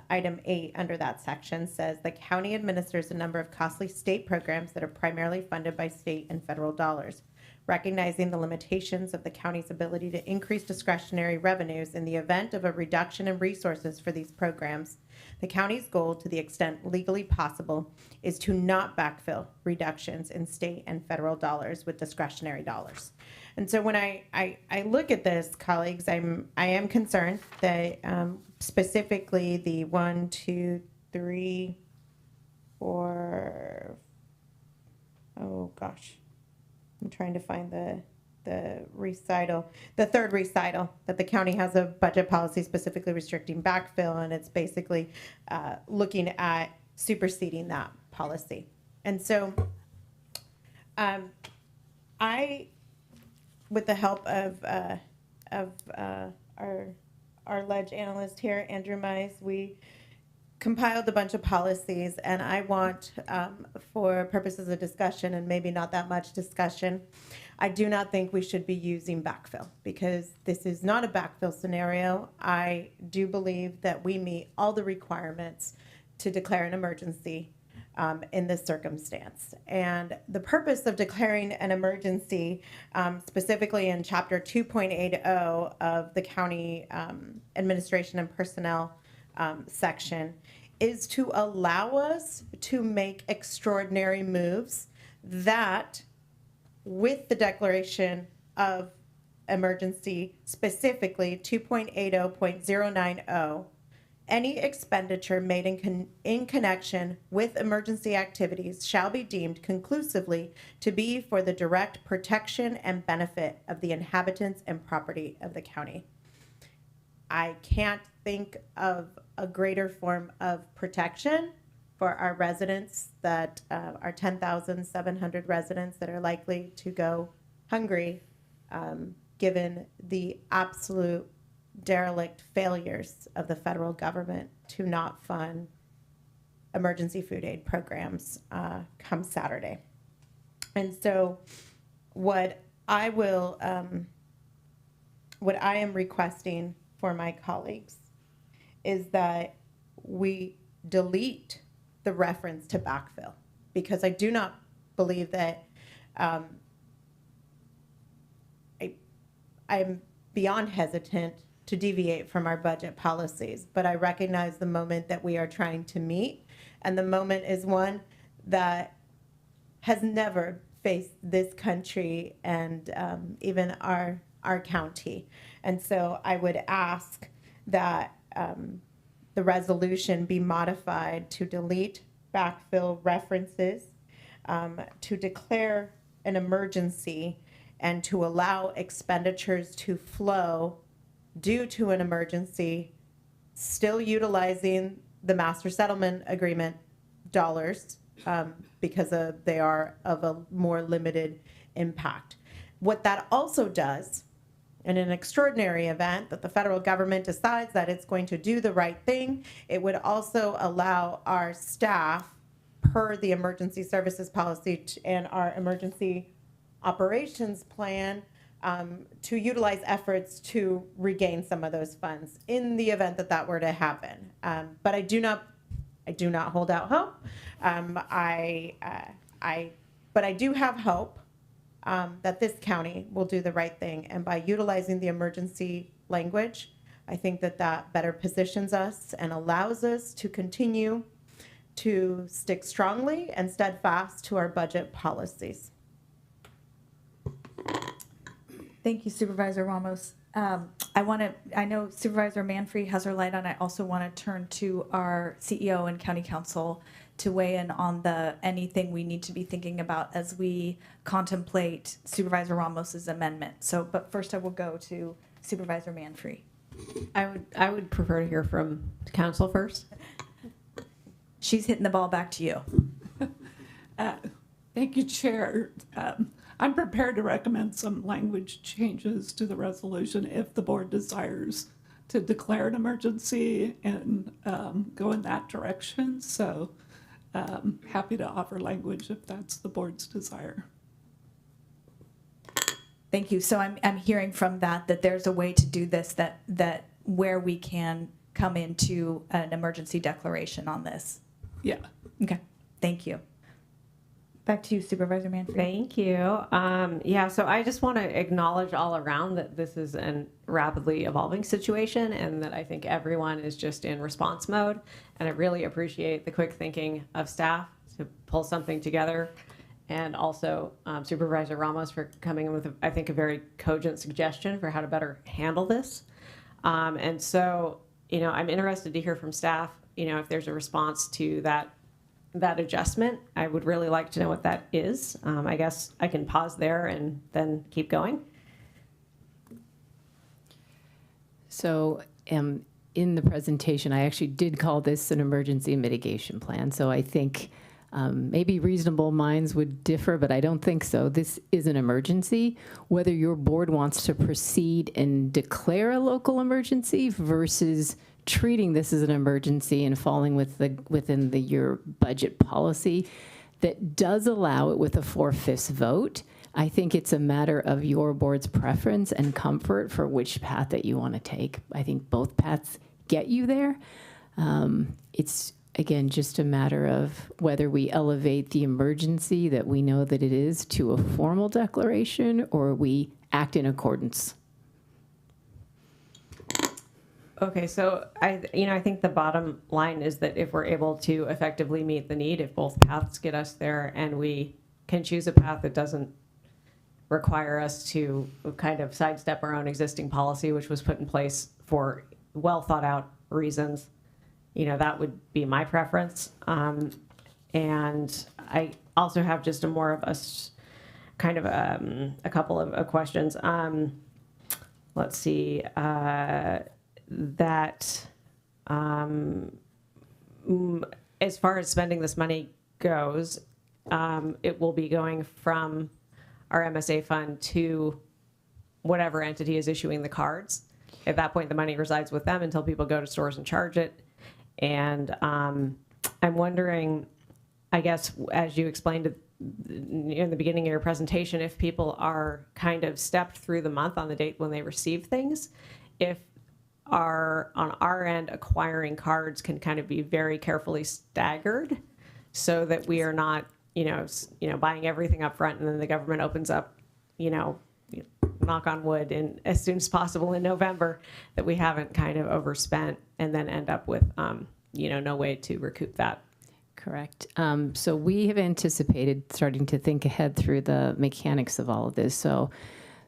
item 8 under that section says the county administers a number of costly state programs that are primarily funded by state and federal dollars. recognizing the limitations of the county's ability to increase discretionary revenues in the event of a reduction in resources for these programs. The county's goal, to the extent legally possible, is to not backfill reductions in state and federal dollars with discretionary dollars. And so when I look at this, colleagues, I am concerned that specifically the 1, 2, 3, 4, oh gosh, I'm trying to find the recital, the third recital, that the county has a budget policy specifically restricting backfill, and it's basically looking at superseding that policy. And so I, with the help of our ledge analyst here, Andrew Mize, we compiled a bunch of policies, and I want, for purposes of discussion and maybe not that much discussion, I do not think we should be using backfill, because this is not a backfill scenario. I do believe that we meet all the requirements to declare an emergency in this circumstance. And the purpose of declaring an emergency, specifically in Chapter 2.80 of the County Administration and Personnel section, is to allow us to make extraordinary moves that, with the declaration of emergency, specifically 2.80.090, any expenditure made in connection with emergency activities shall be deemed conclusively to be for the direct protection and benefit of the inhabitants and property of the county. I can't think of a greater form of protection for our residents, that our 10,700 residents that are likely to go hungry, given the absolute derelict failures of the federal government to not fund emergency food aid programs come Saturday. And so what I am requesting for my colleagues is that we delete the reference to backfill, because I do not believe that I'm beyond hesitant to deviate from our budget policies, but I recognize the moment that we are trying to meet, and the moment is one that has never faced this country and even our county. And so I would ask that the resolution be modified to delete backfill references, to declare an emergency, and to allow expenditures to flow due to an emergency, still utilizing the master settlement agreement dollars, because they are of a more limited impact. What that also does, in an extraordinary event that the federal government decides that it's going to do the right thing, it would also allow our staff, per the emergency services policy and our emergency operations plan, to utilize efforts to regain some of those funds in the event that that were to happen. But I do not hold out hope. But I do have hope that this county will do the right thing. And by utilizing the emergency language, I think that that better positions us and allows us to continue to stick strongly and steadfast to our budget policies. Thank you, Supervisor Ramos. I know Supervisor Manfrey has her light on. I also want to turn to our CEO and County Council to weigh in on anything we need to be thinking about as we contemplate Supervisor Ramos's amendment. But first I will go to Supervisor Manfrey. I would prefer to hear from the council first. She's hitting the ball back to you. Thank you, Chair. I'm prepared to recommend some language changes to the resolution if the board desires to declare an emergency and go in that direction. So happy to offer language if that's the board's desire. Thank you. So I'm hearing from that there's a way to do this that where we can come into an emergency declaration on this. Yeah. Okay. Thank you. Back to you, Supervisor Manfred. Thank you. Yeah, so I just want to acknowledge all around that this is a rapidly evolving situation and that I think everyone is just in response mode. And I really appreciate the quick thinking of staff to pull something together. And also Supervisor Ramos for coming in with, I think, a very cogent suggestion for how to better handle this. And so, I'm interested to hear from staff, if there's a response to that adjustment. I would really like to know what that is. I guess I can pause there and then keep going. So in the presentation, I actually did call this an emergency mitigation plan. So I think maybe reasonable minds would differ, but I don't think so. This is an emergency. Whether your board wants to proceed and declare a local emergency versus treating this as an emergency and falling within your budget policy that does allow it with a 4/5 vote, I think it's a matter of your board's preference and comfort for which path that you want to take. I think both paths get you there. It's, again, just a matter of whether we elevate the emergency that we know that it is to a formal declaration or we act in accordance. Okay, so I think the bottom line is that if we're able to effectively meet the need, if both paths get us there and we can choose a path that doesn't require us to kind of sidestep our own existing policy, which was put in place for well thought out reasons, that would be my preference. And I also have just a more of a kind of a couple of questions. Let's see. That as far as spending this money goes, it will be going from our MSA fund to whatever entity is issuing the cards. At that point, the money resides with them until people go to stores and charge it. And I'm wondering, I guess, as you explained in the beginning of your presentation, if people are kind of stepped through the month on the date when they receive things, if on our end, acquiring cards can kind of be very carefully staggered so that we are not, buying everything up front and then the government opens up, knock on wood, and as soon as possible in November, that we haven't kind of overspent and then end up with, no way to recoup that. Correct. So we have anticipated starting to think ahead through the mechanics of all of this. So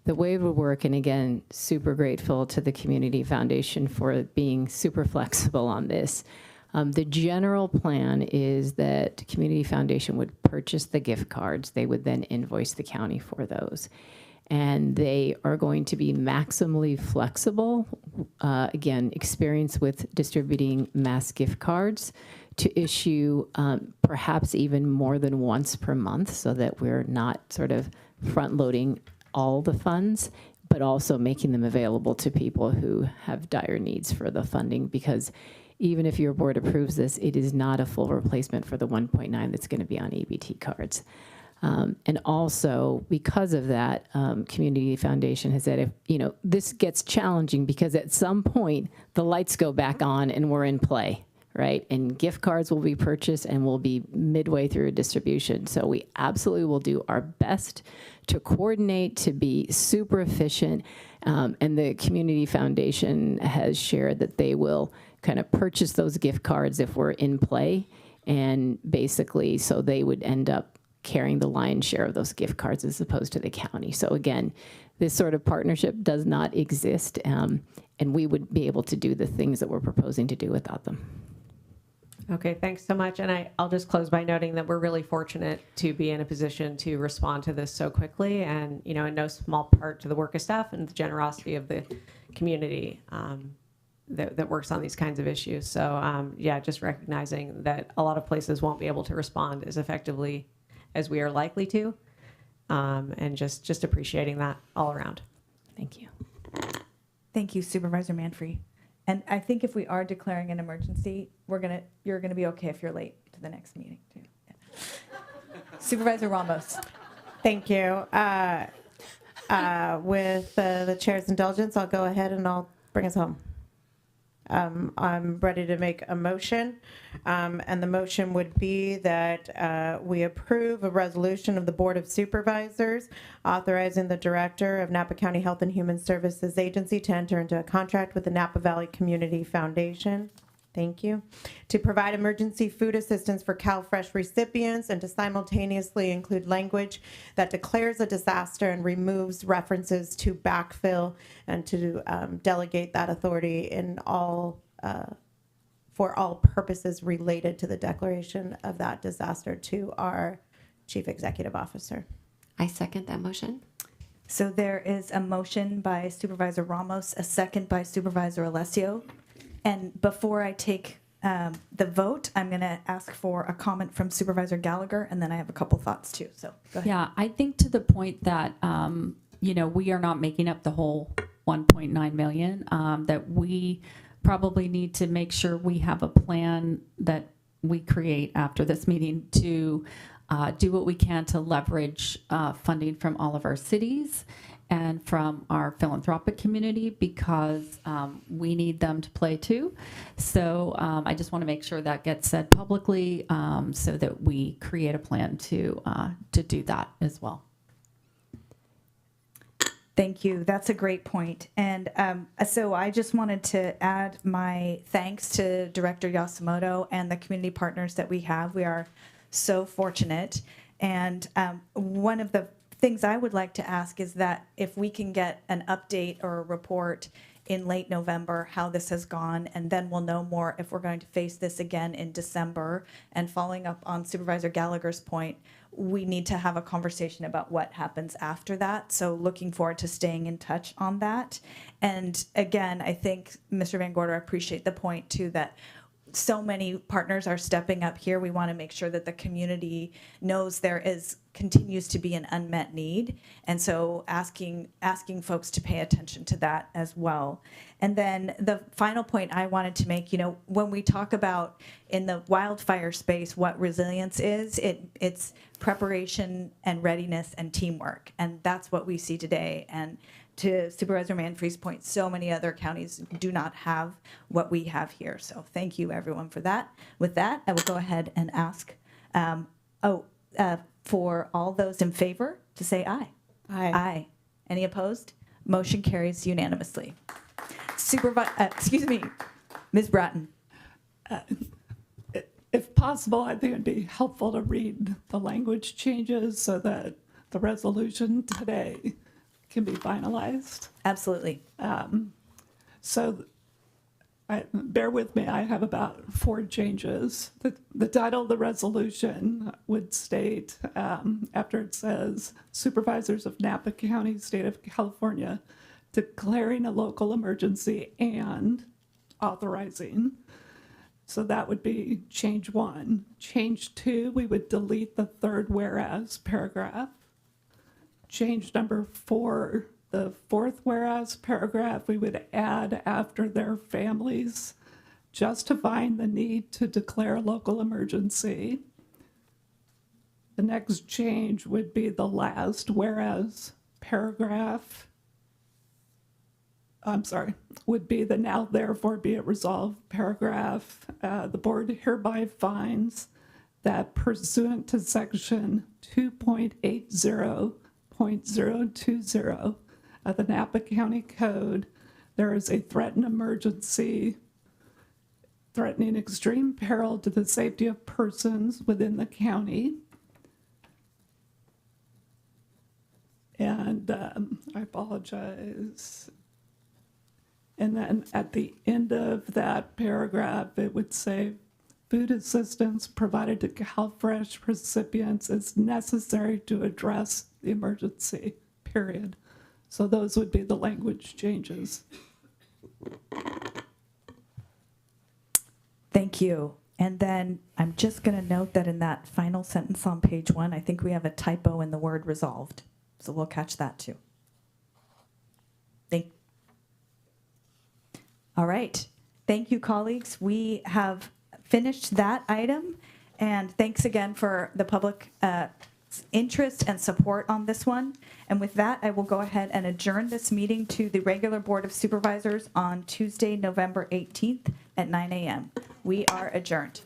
the way it would work, and again, super grateful to the Community Foundation for being super flexible on this. The general plan is that Community Foundation would purchase the gift cards. They would then invoice the county for those. And they are going to be maximally flexible, again, experience with distributing mass gift cards to issue perhaps even more than once per month so that we're not sort of front-loading all the funds, but also making them available to people who have dire needs for the funding, because even if your board approves this, it is not a full replacement for the 1.9 that's going to be on EBT cards. And also, because of that, Community Foundation has said, if this gets challenging because at some point the lights go back on and we're in play, right? And gift cards will be purchased and will be midway through a distribution. So we absolutely will do our best to coordinate, to be super efficient. And the Community Foundation has shared that they will kind of purchase those gift cards if we're in play. And basically, so they would end up carrying the lion's share of those gift cards as opposed to the county. So again, this sort of partnership does not exist. And we would be able to do the things that we're proposing to do without them. Okay, thanks so much. And I'll just close by noting that we're really fortunate to be in a position to respond to this so quickly, and in no small part to the work of staff and the generosity of the community that works on these kinds of issues. So just recognizing that a lot of places won't be able to respond as effectively as we are likely to, and just appreciating that all around. Thank you. Thank you, Supervisor Manfred. And I think if we are declaring an emergency, you're gonna be okay if you're late to the next meeting too. Yeah. Supervisor Ramos. Thank you. With the chair's indulgence, I'll go ahead and I'll bring us home. I'm ready to make a motion. And the motion would be that we approve a resolution of the Board of Supervisors authorizing the Director of Napa County Health and Human Services Agency to enter into a contract with the Napa Valley Community Foundation. Thank you. To provide emergency food assistance for CalFresh recipients and to simultaneously include language that declares a disaster and removes references to backfill and to delegate that authority in all for all purposes related to the declaration of that disaster to our Chief Executive Officer. I second that motion. So there is a motion by Supervisor Ramos, a second by Supervisor Alessio. And before I take the vote, I'm going to ask for a comment from Supervisor Gallagher, and then I have a couple thoughts too. So go ahead. Yeah, I think to the point that, we are not making up the whole 1.9 million, that we probably need to make sure we have a plan that we create after this meeting to do what we can to leverage funding from all of our cities and from our philanthropic community, because we need them to play too. So I just want to make sure that gets said publicly, so that we create a plan to do that as well. Thank you. That's a great point. And so I just wanted to add my thanks to Director Yasumoto and the community partners that we have. We are so fortunate. And one of the things I would like to ask is that if we can get an update or a report in late November how this has gone, and then we'll know more if we're going to face this again in December. And following up on Supervisor Gallagher's point, we need to have a conversation about what happens after that. So looking forward to staying in touch on that. And again, I think, Mr. Van Gorder, I appreciate the point too that so many partners are stepping up here. We want to make sure that the community knows continues to be an unmet need. And so asking folks to pay attention to that as well. And then the final point I wanted to make, when we talk about in the wildfire space, what resilience is, it's preparation and readiness and teamwork. And that's what we see today. And to Supervisor Manfree's point, so many other counties do not have what we have here. So thank you, everyone, for that. With that, I will go ahead and ask for all those in favor to say aye. Aye. Aye. Any opposed? Motion carries unanimously. Ms. Bratton. If possible, I think it'd be helpful to read the language changes so that the resolution today can be finalized. Absolutely. Bear with me, I have about 4 changes. The title of the resolution would state, after it says, Supervisors of Napa County, State of California, declaring a local emergency and authorizing. So that would be change 1. Change 2, we would delete the third whereas paragraph. Change number 4, the fourth whereas paragraph, we would add after their families, justifying the need to declare a local emergency. The next change would be the last whereas paragraph. Would be the now therefore be it resolved paragraph. The board hereby finds that pursuant to section 2.80.020 of the Napa County Code, there is a threatened emergency threatening extreme peril to the safety of persons within the county. And I apologize. And then at the end of that paragraph, it would say, food assistance provided to CalFresh recipients is necessary to address the emergency, period. So those would be the language changes. Thank you. And then I'm just going to note that in that final sentence on page 1, I think we have a typo in the word resolved. So we'll catch that too. All right. Thank you, colleagues. We have finished that item. And thanks again for the public interest and support on this one. And with that, I will go ahead and adjourn this meeting to the regular Board of Supervisors on Tuesday, November 18th at 9 a.m. We are adjourned.